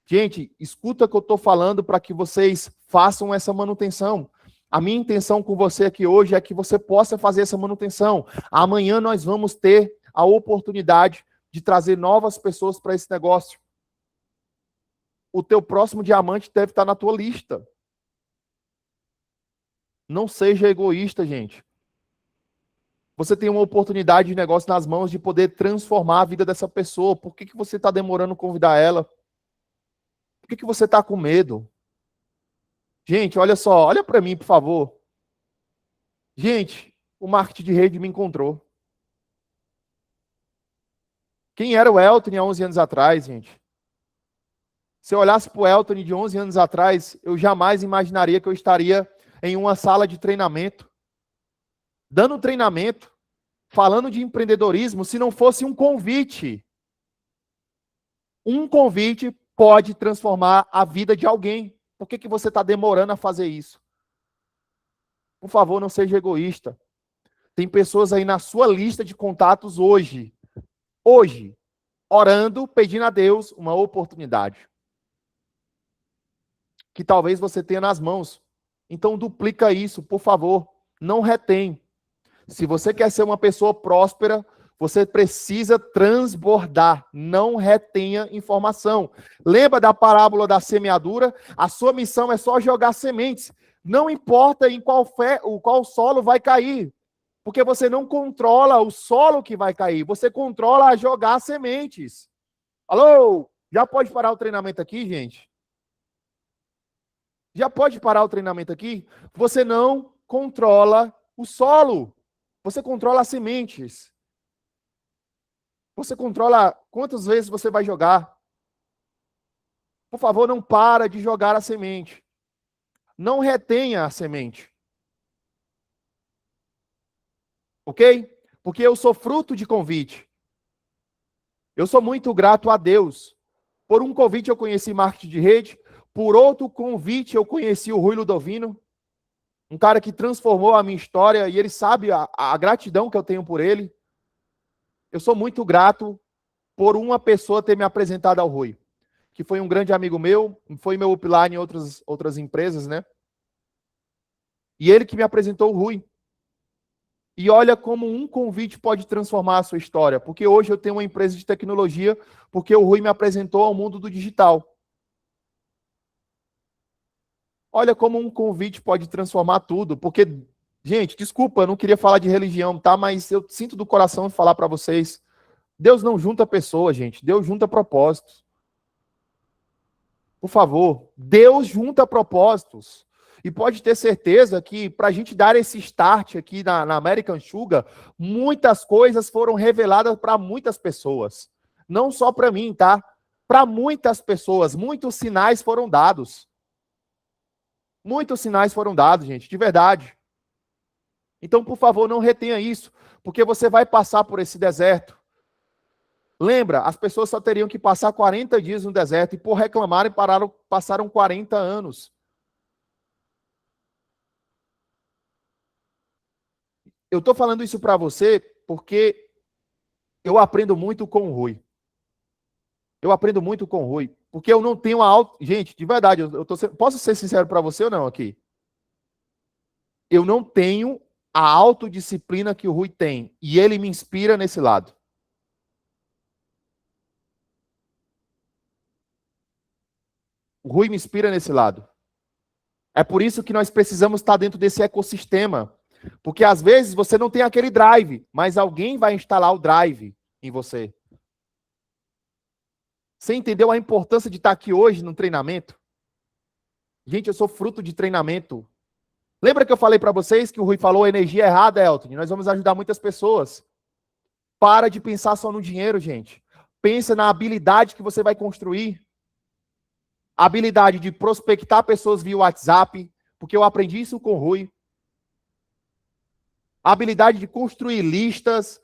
Gente, escuta o que eu estou falando para que vocês façam essa manutenção. A minha intenção com você aqui hoje é que você possa fazer essa manutenção. Amanhã nós vamos ter a oportunidade de trazer novas pessoas para esse negócio. O teu próximo diamante deve estar na tua lista. Não seja egoísta, gente. Você tem uma oportunidade de negócio nas mãos de poder transformar a vida dessa pessoa. Por que você está demorando a convidar ela? Por que você está com medo? Gente, olha só, olha para mim, por favor. Gente, o marketing de rede me encontrou. Quem era o Elton há 11 anos atrás, gente? Se eu olhasse para o Elton de 11 anos atrás, eu jamais imaginaria que eu estaria em uma sala de treinamento, dando treinamento, falando de empreendedorismo, se não fosse um convite. Um convite pode transformar a vida de alguém. Por que você está demorando a fazer isso? Por favor, não seja egoísta. Tem pessoas aí na sua lista de contatos hoje, orando, pedindo a Deus uma oportunidade que talvez você tenha nas mãos. Então duplica isso, por favor. Não retém. Se você quer ser uma pessoa próspera, você precisa transbordar. Não retenha informação. Lembra da parábola da semeadura? A sua missão é só jogar sementes. Não importa em qual solo vai cair. Porque você não controla o solo que vai cair. Você controla a jogar sementes. Alô? Já pode parar o treinamento aqui, gente? Já pode parar o treinamento aqui? Você não controla o solo. Você controla as sementes. Você controla quantas vezes você vai jogar. Por favor, não para de jogar a semente. Não retenha a semente. Ok? Porque eu sou fruto de convite. Eu sou muito grato a Deus. Por um convite eu conheci marketing de rede. Por outro convite eu conheci o Rui Ludovino. Um cara que transformou a minha história e ele sabe a gratidão que eu tenho por ele. Eu sou muito grato por uma pessoa ter me apresentado ao Rui, que foi um grande amigo meu, foi meu upline em outras empresas, né? E ele que me apresentou o Rui. E olha como um convite pode transformar a sua história, porque hoje eu tenho uma empresa de tecnologia, porque o Rui me apresentou ao mundo do digital. Olha como um convite pode transformar tudo, porque, gente, desculpa, eu não queria falar de religião, tá? Mas eu sinto do coração falar para vocês, Deus não junta pessoas, gente, Deus junta propósitos. Por favor, Deus junta propósitos. E pode ter certeza que para a gente dar esse start aqui na American Sugar, muitas coisas foram reveladas para muitas pessoas. Não só para mim, tá? Para muitas pessoas, muitos sinais foram dados. Muitos sinais foram dados, gente, de verdade. Então, por favor, não retenha isso, porque você vai passar por esse deserto. Lembra, as pessoas só teriam que passar 40 dias no deserto e por reclamarem passaram 40 anos. eu estou falando isso para você porque eu aprendo muito com o Rui. Eu aprendo muito com o Rui. Porque eu não tenho a auto... Gente, de verdade, posso ser sincero para você ou não aqui? Eu não tenho a autodisciplina que o Rui tem. E ele me inspira nesse lado. O Rui me inspira nesse lado. É por isso que nós precisamos estar dentro desse ecossistema. Porque às vezes você não tem aquele drive, mas alguém vai instalar o drive em você. Você entendeu a importância de estar aqui hoje no treinamento? Gente, eu sou fruto de treinamento. Lembra que eu falei para vocês que o Rui falou energia errada, Elton? Nós vamos ajudar muitas pessoas. Para de pensar só no dinheiro, gente. Pensa na habilidade que você vai construir. A habilidade de prospectar pessoas via WhatsApp, porque eu aprendi isso com o Rui. A habilidade de construir listas,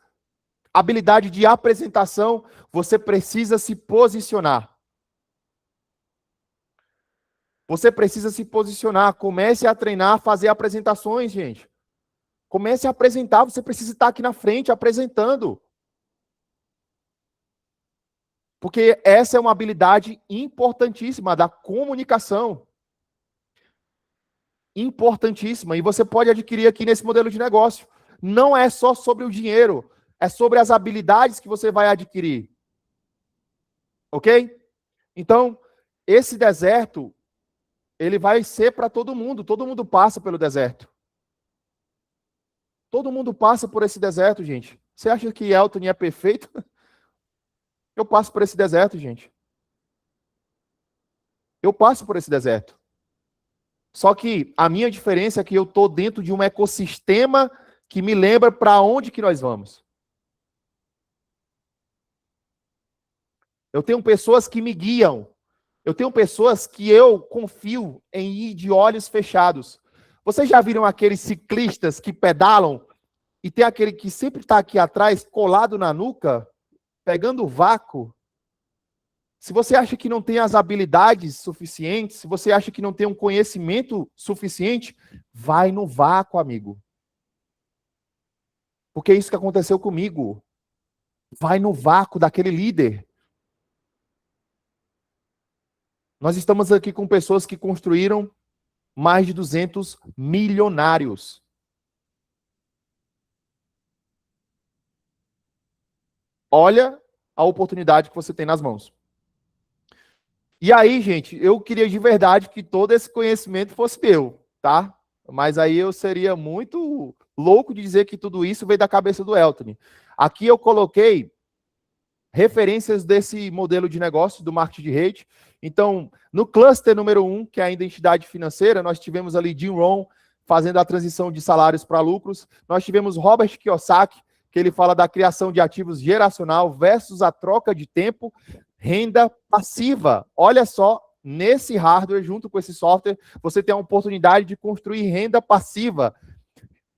a habilidade de apresentação, você precisa se posicionar. Você precisa se posicionar. Comece a treinar, a fazer apresentações, gente. Comece a apresentar, você precisa estar aqui na frente apresentando. Porque essa é uma habilidade importantíssima da comunicação. Importantíssima. E você pode adquirir aqui nesse modelo de negócio. Não é só sobre o dinheiro, é sobre as habilidades que você vai adquirir. Ok? Então, esse deserto, ele vai ser para todo mundo passa pelo deserto. Todo mundo passa por esse deserto, gente. Você acha que Elton é perfeito? Eu passo por esse deserto, gente. Eu passo por esse deserto. Só que a minha diferença é que eu estou dentro de um ecossistema que me lembra para onde que nós vamos. Eu tenho pessoas que me guiam. Eu tenho pessoas que eu confio em ir de olhos fechados. Vocês já viram aqueles ciclistas que pedalam e tem aquele que sempre está aqui atrás, colado na nuca, pegando o vácuo? Se você acha que não tem as habilidades suficientes, se você acha que não tem um conhecimento suficiente, vai no vácuo, amigo. Porque é isso que aconteceu comigo. Vai no vácuo daquele líder. Nós estamos aqui com pessoas que construíram mais de 200 milionários. Olha a oportunidade que você tem nas mãos. E aí, gente, eu queria de verdade que todo esse conhecimento fosse meu, tá? Mas aí eu seria muito louco de dizer que tudo isso veio da cabeça do Elton. Aqui eu coloquei referências desse modelo de negócio do marketing de rede. Então, no cluster número 1, que é a identidade financeira, nós tivemos ali Jim Rohn fazendo a transição de salários para lucros. Nós tivemos Robert Kiyosaki, que ele fala da criação de ativos geracional versus a troca de tempo, renda passiva. Olha só, nesse hardware, junto com esse software, você tem a oportunidade de construir renda passiva.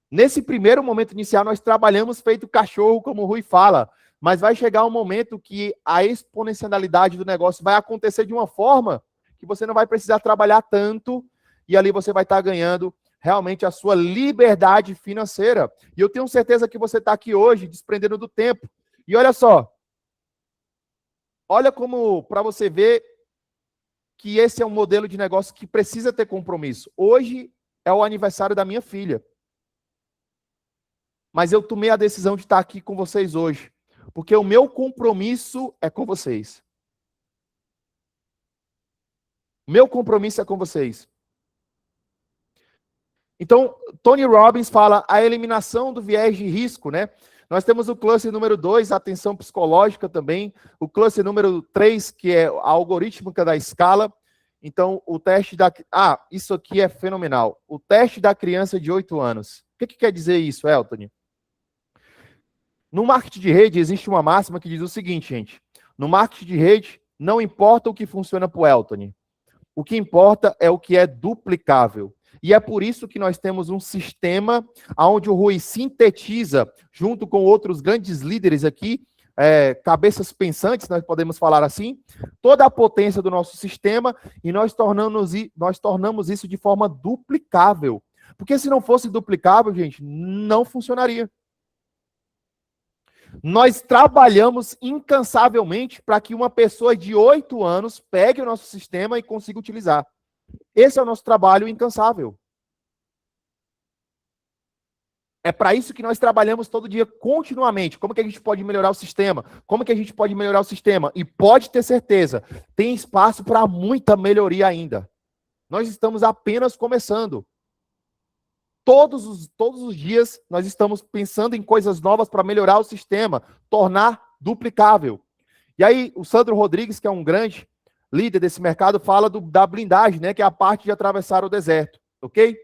Nesse primeiro momento inicial, nós trabalhamos feito cachorro, como o Rui fala, mas vai chegar um momento que a exponencialidade do negócio vai acontecer de uma forma que você não vai precisar trabalhar tanto e ali você vai estar ganhando realmente a sua liberdade financeira. E eu tenho certeza que você está aqui hoje desprendendo do tempo. E olha só, olha como, para você ver que esse é um modelo de negócio que precisa ter compromisso. Hoje é o aniversário da minha filha. Mas eu tomei a decisão de estar aqui com vocês hoje. Porque o meu compromisso é com vocês. O meu compromisso é com vocês. Então, Tony Robbins fala a eliminação do viés de risco, né? Nós temos o cluster número 2, atenção psicológica também. O cluster número 3, que é a algorítmica da escala. Então, o teste da... Ah, isso aqui é fenomenal. O teste da criança de 8 anos. O que quer dizer isso, Elton? No marketing de rede, existe uma máxima que diz o seguinte, gente. No marketing de rede, não importa o que funciona para o Elton. O que importa é o que é duplicável. E é por isso que nós temos um sistema onde o Rui sintetiza, junto com outros grandes líderes aqui, cabeças pensantes, nós podemos falar assim, toda a potência do nosso sistema e nós tornamos isso de forma duplicável. Porque se não fosse duplicável, gente, não funcionaria. Nós trabalhamos incansavelmente para que uma pessoa de 8 anos pegue o nosso sistema e consiga utilizar. Esse é o nosso trabalho incansável. É para isso que nós trabalhamos todo dia, continuamente. Como que a gente pode melhorar o sistema? Como que a gente pode melhorar o sistema? E pode ter certeza, tem espaço para muita melhoria ainda. Nós estamos apenas começando. Todos os dias nós estamos pensando em coisas novas para melhorar o sistema, tornar duplicável. E aí o Sandro Rodrigues, que é um grande líder desse mercado, fala da blindagem, né, que é a parte de atravessar o deserto, ok?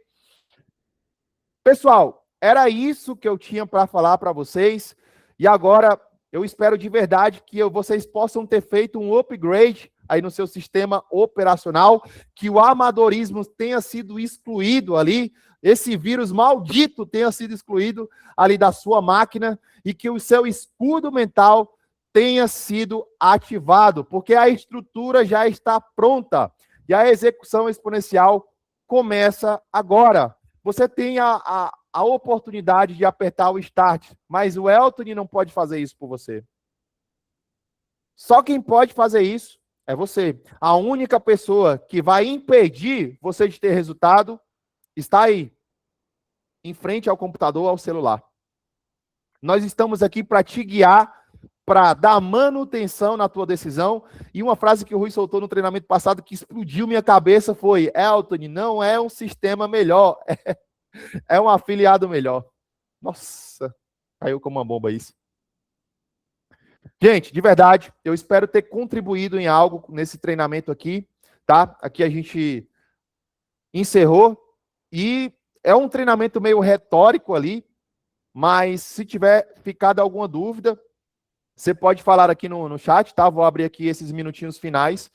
Pessoal, era isso que eu tinha para falar para vocês. E agora eu espero de verdade que vocês possam ter feito um upgrade aí no seu sistema operacional, que o amadorismo tenha sido excluído ali, esse vírus maldito tenha sido excluído ali da sua máquina e que o seu escudo mental tenha sido ativado, porque a estrutura já está pronta e a execução exponencial começa agora. Você tem a oportunidade de apertar o start, mas o Elton não pode fazer isso por você. Só quem pode fazer isso é você. A única pessoa que vai impedir você de ter resultado está aí, em frente ao computador, ao celular. Nós estamos aqui para te guiar, para dar manutenção na tua decisão. E uma frase que o Rui soltou no treinamento passado que explodiu minha cabeça foi: Elton, não é um sistema melhor, é um afiliado melhor. Nossa, caiu como uma bomba isso. Gente, de verdade, eu espero ter contribuído em algo nesse treinamento aqui, tá? Aqui a gente encerrou e é um treinamento meio retórico ali, mas se tiver ficado alguma dúvida, você pode falar aqui no chat, tá? Vou abrir aqui esses minutinhos finais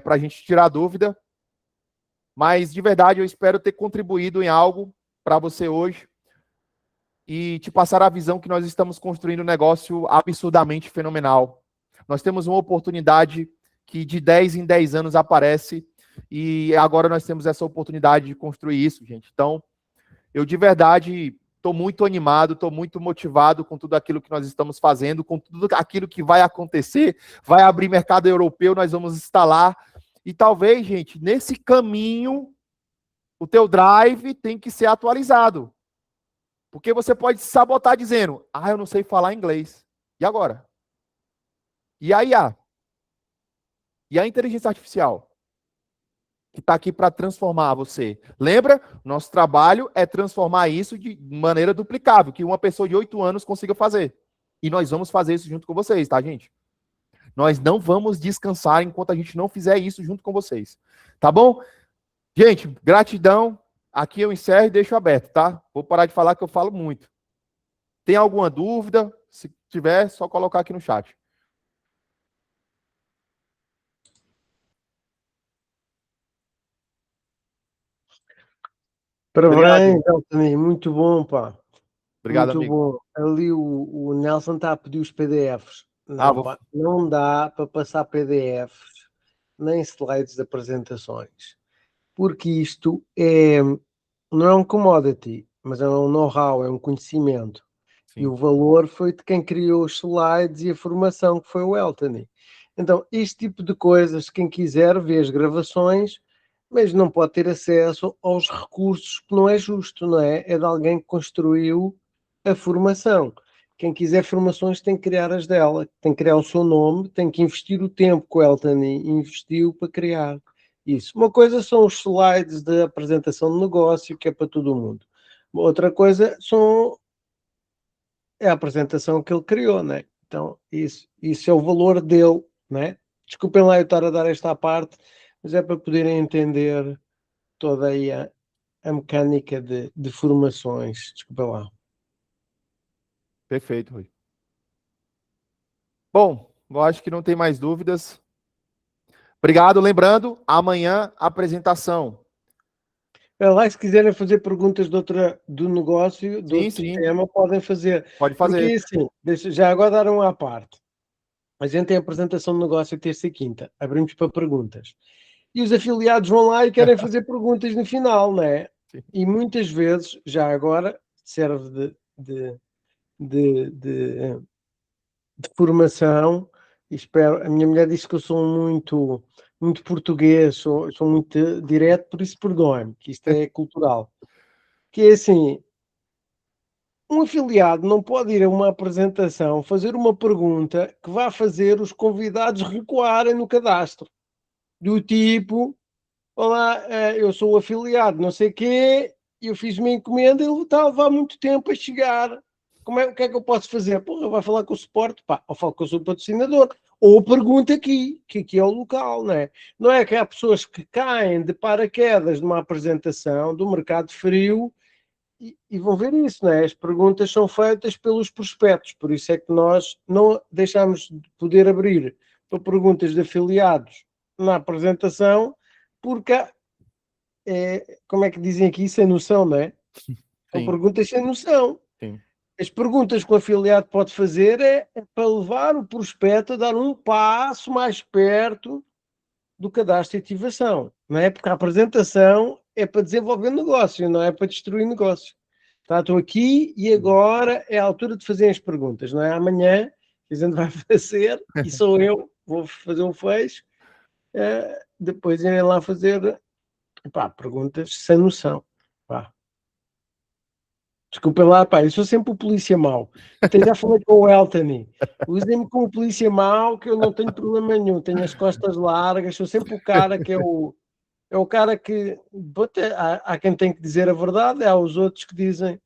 para a gente tirar dúvida. Mas, de verdade, eu espero ter contribuído em algo para você hoje e te passar a visão que nós estamos construindo um negócio absurdamente fenomenal. Nós temos uma oportunidade que de 10 em 10 anos aparece e agora nós temos essa oportunidade de construir isso, gente. Então, eu de verdade estou muito animado, estou muito motivado com tudo aquilo que nós estamos fazendo, com tudo aquilo que vai acontecer. Vai abrir mercado europeu, nós vamos instalar. E talvez, gente, nesse caminho, o teu drive tem que ser atualizado. Porque você pode se sabotar dizendo: eu não sei falar inglês. E agora? E a IA? E a inteligência artificial? Que está aqui para transformar você. Lembra? Nosso trabalho é transformar isso de maneira duplicável, que uma pessoa de 8 anos consiga fazer. E nós vamos fazer isso junto com vocês, tá, gente? Nós não vamos descansar enquanto a gente não fizer isso junto com vocês. Tá bom? Gente, gratidão. Aqui eu encerro e deixo aberto, tá? Vou parar de falar que eu falo muito. Tem alguma dúvida? Se tiver, só colocar aqui no chat. Parabéns, Elton, muito bom, pá. Obrigado, Muito amigo. bom. Ali o Nelson está a pedir os PDFs. Não, Pá, não dá para passar PDFs nem slides de apresentações, porque isto não é um commodity, mas é um know-how, é um conhecimento. Sim. E o valor foi de quem criou os slides e a formação, que foi o Elton. Então, este tipo de coisas, quem quiser vê as gravações, mas não pode ter acesso aos recursos, que não é justo, não é? É de alguém que construiu a formação. Quem quiser formações tem que criar as dela, tem que criar o seu nome, tem que investir o tempo que o Elton investiu para criar isso. Uma coisa são os slides de apresentação de negócio, que é para todo mundo. Outra coisa é a apresentação que ele criou, né? Então, isso é o valor dele, né? Desculpem lá eu estar a dar esta parte, mas é para poderem entender toda aí a mecânica de formações. Desculpa lá. Perfeito, Rui. Bom, eu acho que não tem mais dúvidas. Obrigado. Lembrando, amanhã, apresentação. Lá, se quiserem fazer perguntas do negócio, do outro Sim. tema, podem fazer. Pode fazer. Porque assim, já agora dar uma à parte. A gente tem a apresentação de negócio terça e quinta. Abrimos para perguntas. E os afiliados vão lá e querem fazer perguntas no final, não é? E muitas vezes, já agora, serve de formação. E espero, a minha mulher disse que eu sou muito português, sou muito direto, por isso perdoem-me, que isto é cultural. Que é assim, um afiliado não pode ir a uma apresentação fazer uma pergunta que vá fazer os convidados recuarem no cadastro. Do tipo, olá, eu sou o afiliado, não sei o quê, eu fiz uma encomenda e ele está a levar muito tempo a chegar. O que é que eu posso fazer? Porra, vai falar com o suporte, pá, ou falo com o seu patrocinador, ou pergunta aqui, que aqui é o local, não é? Não é que há pessoas que caem de paraquedas numa apresentação do mercado frio e vão ver isso, não é? As perguntas são feitas pelos prospectos, por isso é que nós não deixamos de poder abrir para perguntas de afiliados na apresentação, porque como é que dizem aqui, sem noção, não é? São perguntas sem noção. Sim. As perguntas que o afiliado pode fazer é para levar o prospecto a dar um passo mais perto do cadastro e ativação, não é? Porque a apresentação é para desenvolver negócio, não é para destruir negócio. Tá, estou aqui e agora é a altura de fazer as perguntas, não é? Amanhã a gente vai fazer, e sou eu, vou fazer um fecho, depois irem lá fazer perguntas sem noção. Pá. Desculpa lá, pá, eu sou sempre o polícia mau. Até já falei com o Eltony. Usem-me como polícia mau, que eu não tenho problema nenhum. Tenho as costas largas, sou sempre o cara que é o cara que. Há quem tem que dizer a verdade, há os outros que dizem.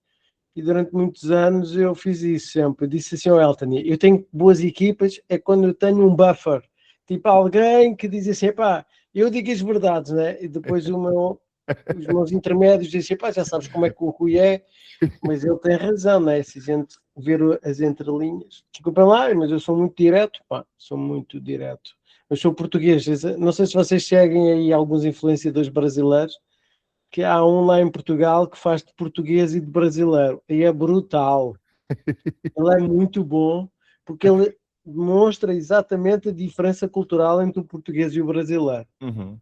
E durante muitos anos eu fiz isso sempre. Eu disse assim ao Eltony: eu tenho boas equipas, é quando eu tenho um buffer. Tipo alguém que diz assim: pá, eu digo as verdades, né? E depois os meus intermédios dizem: pá, já sabes como é que o Rui é. Mas ele tem razão, né? Se a gente ver as entrelinhas. Desculpem lá, mas eu sou muito direto, pá, sou muito direto. Eu sou português, não sei se vocês seguem aí alguns influenciadores brasileiros, que há um lá em Portugal que faz de português e de brasileiro, e é brutal. Ele é muito bom, porque ele demonstra exatamente a diferença cultural entre o português e o brasileiro. Uhum.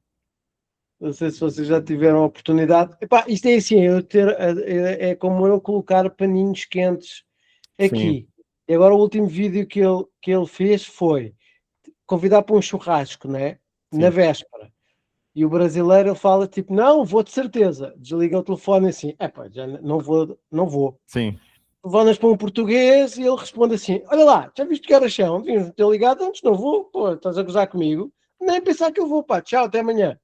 Não sei se vocês já tiveram a oportunidade. Epá, isto é assim, é como eu colocar paninhos quentes aqui. Sim. E agora o último vídeo que ele fez foi convidar para um churrasco, né? Na Sim. véspera. E o brasileiro ele fala tipo, não, vou de certeza. Desliga o telefone assim, já não vou, não vou. Sim. Levanas para um português e ele responde assim, olha lá, já viste que horas são? Vim ter ligado antes, não vou, pô, estás a gozar comigo? Nem pensar que eu vou, pá, tchau, até amanhã.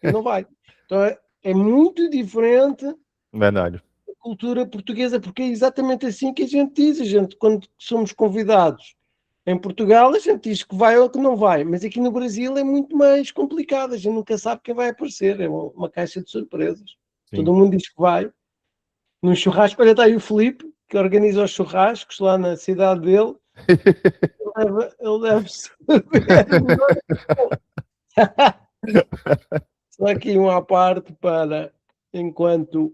E não vai. Então é muito diferente Verdade. da cultura portuguesa, porque é exatamente assim que a gente diz. A gente, quando somos convidados em Portugal, a gente diz que vai ou que não vai. Mas aqui no Brasil é muito mais complicado. A gente nunca sabe quem vai aparecer. É uma caixa de surpresas. Sim. Todo mundo diz que vai. Num churrasco, olha, está aí o Filipe, que organiza os churrascos lá na cidade dele. Ele deve saber. Só aqui uma parte para enquanto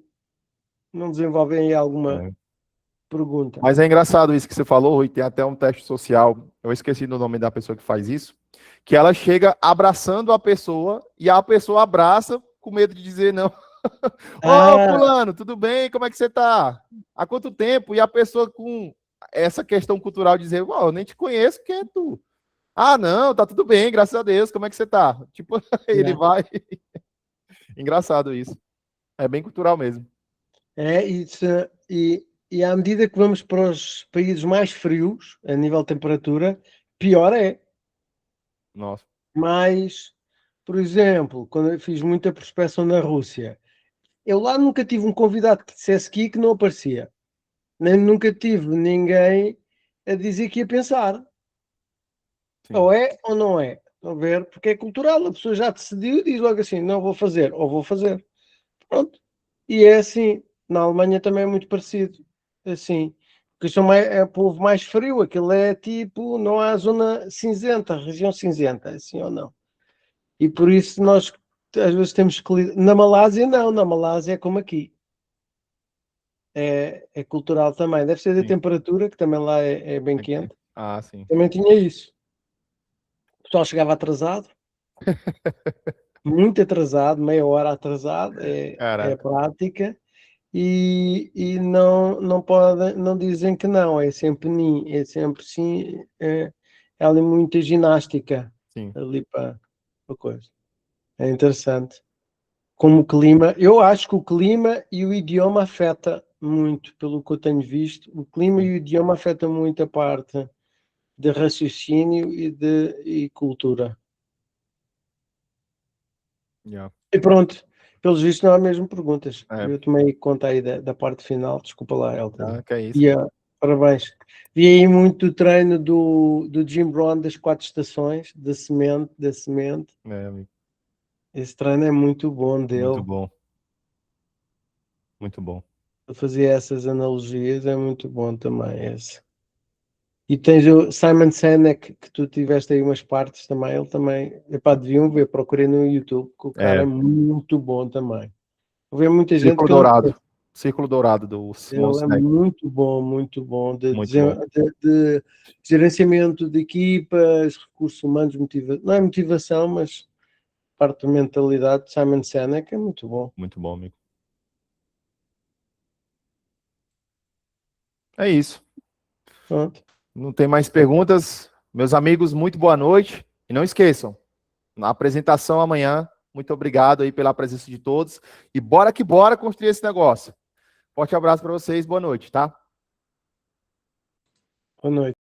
não desenvolvem aí alguma É. pergunta. Mas é engraçado isso que você falou, Rui, tem até um teste social, eu esqueci do nome da pessoa que faz isso, que ela chega abraçando a pessoa e a pessoa abraça com medo de dizer não. Ô, fulano, tudo bem? Como é que você tá? Há quanto tempo? E a pessoa com essa questão cultural dizer, eu nem te conheço, quem é tu? Ah, não, tá tudo bem, graças a Deus, como é que você tá? Tipo, ele vai. Engraçado isso. É bem cultural mesmo. E à medida que vamos para os países mais frios, a nível de temperatura, pior é. Nossa. Mas, por exemplo, quando eu fiz muita prospecção na Rússia, eu lá nunca tive um convidado que dissesse que não aparecia. Nem nunca tive ninguém a dizer que ia pensar. Sim. Ou é ou não é. Estão a ver? Porque é cultural. A pessoa já decidiu e diz logo assim, não vou fazer, ou vou fazer. Pronto. E é assim. Na Alemanha também é muito parecido. Assim. Porque são é povo mais frio. Aquilo é tipo, não há zona cinzenta, região cinzenta, assim ou não. E por isso nós às vezes temos que lidar. Na Malásia, não. Na Malásia é como aqui. É cultural também. Deve ser da Sim. temperatura, que também lá é bem quente. Ah, sim. Também tinha isso. O pessoal chegava atrasado. muito atrasado, meia hora atrasado, é a Caraca. prática, e não dizem que não, é sempre sim, é sempre sim, é ali muita ginástica Sim. ali para a coisa. É interessante. Como o clima, eu acho que o clima e o idioma afeta muito, pelo que eu tenho visto, o clima e o idioma afetam muito a parte de raciocínio e cultura. Yeah. E pronto, pelos vistos não há mesmo perguntas. É. Eu tomei conta aí da parte final, desculpa lá, Elton. Ah, que é isso. E parabéns. Vi aí muito o treino do Jim Brown das 4 estações, da semente. É, amigo. Esse treino é muito bom Muito dele. bom. Muito bom. Fazer essas analogias é muito bom também. Esse. E tens o Simon Sinek, que tu tiveste aí umas partes também, ele também, epá, deviam ver, procurei no YouTube, que o cara É. é muito bom também. Vou ver muita gente Círculo que eu não Dourado. conheço. Círculo Dourado do Simon Ele é Sinek. muito bom Muito bom. de gerenciamento de equipas, recursos humanos, não é motivação, mas parte da mentalidade de Simon Sinek é muito bom. Muito bom, amigo. É isso. Pronto. Não tem mais perguntas. Meus amigos, muito boa noite. E não esqueçam, na apresentação amanhã, muito obrigado aí pela presença de todos. E bora que bora construir esse negócio. Forte abraço para vocês, boa noite, tá? Boa noite.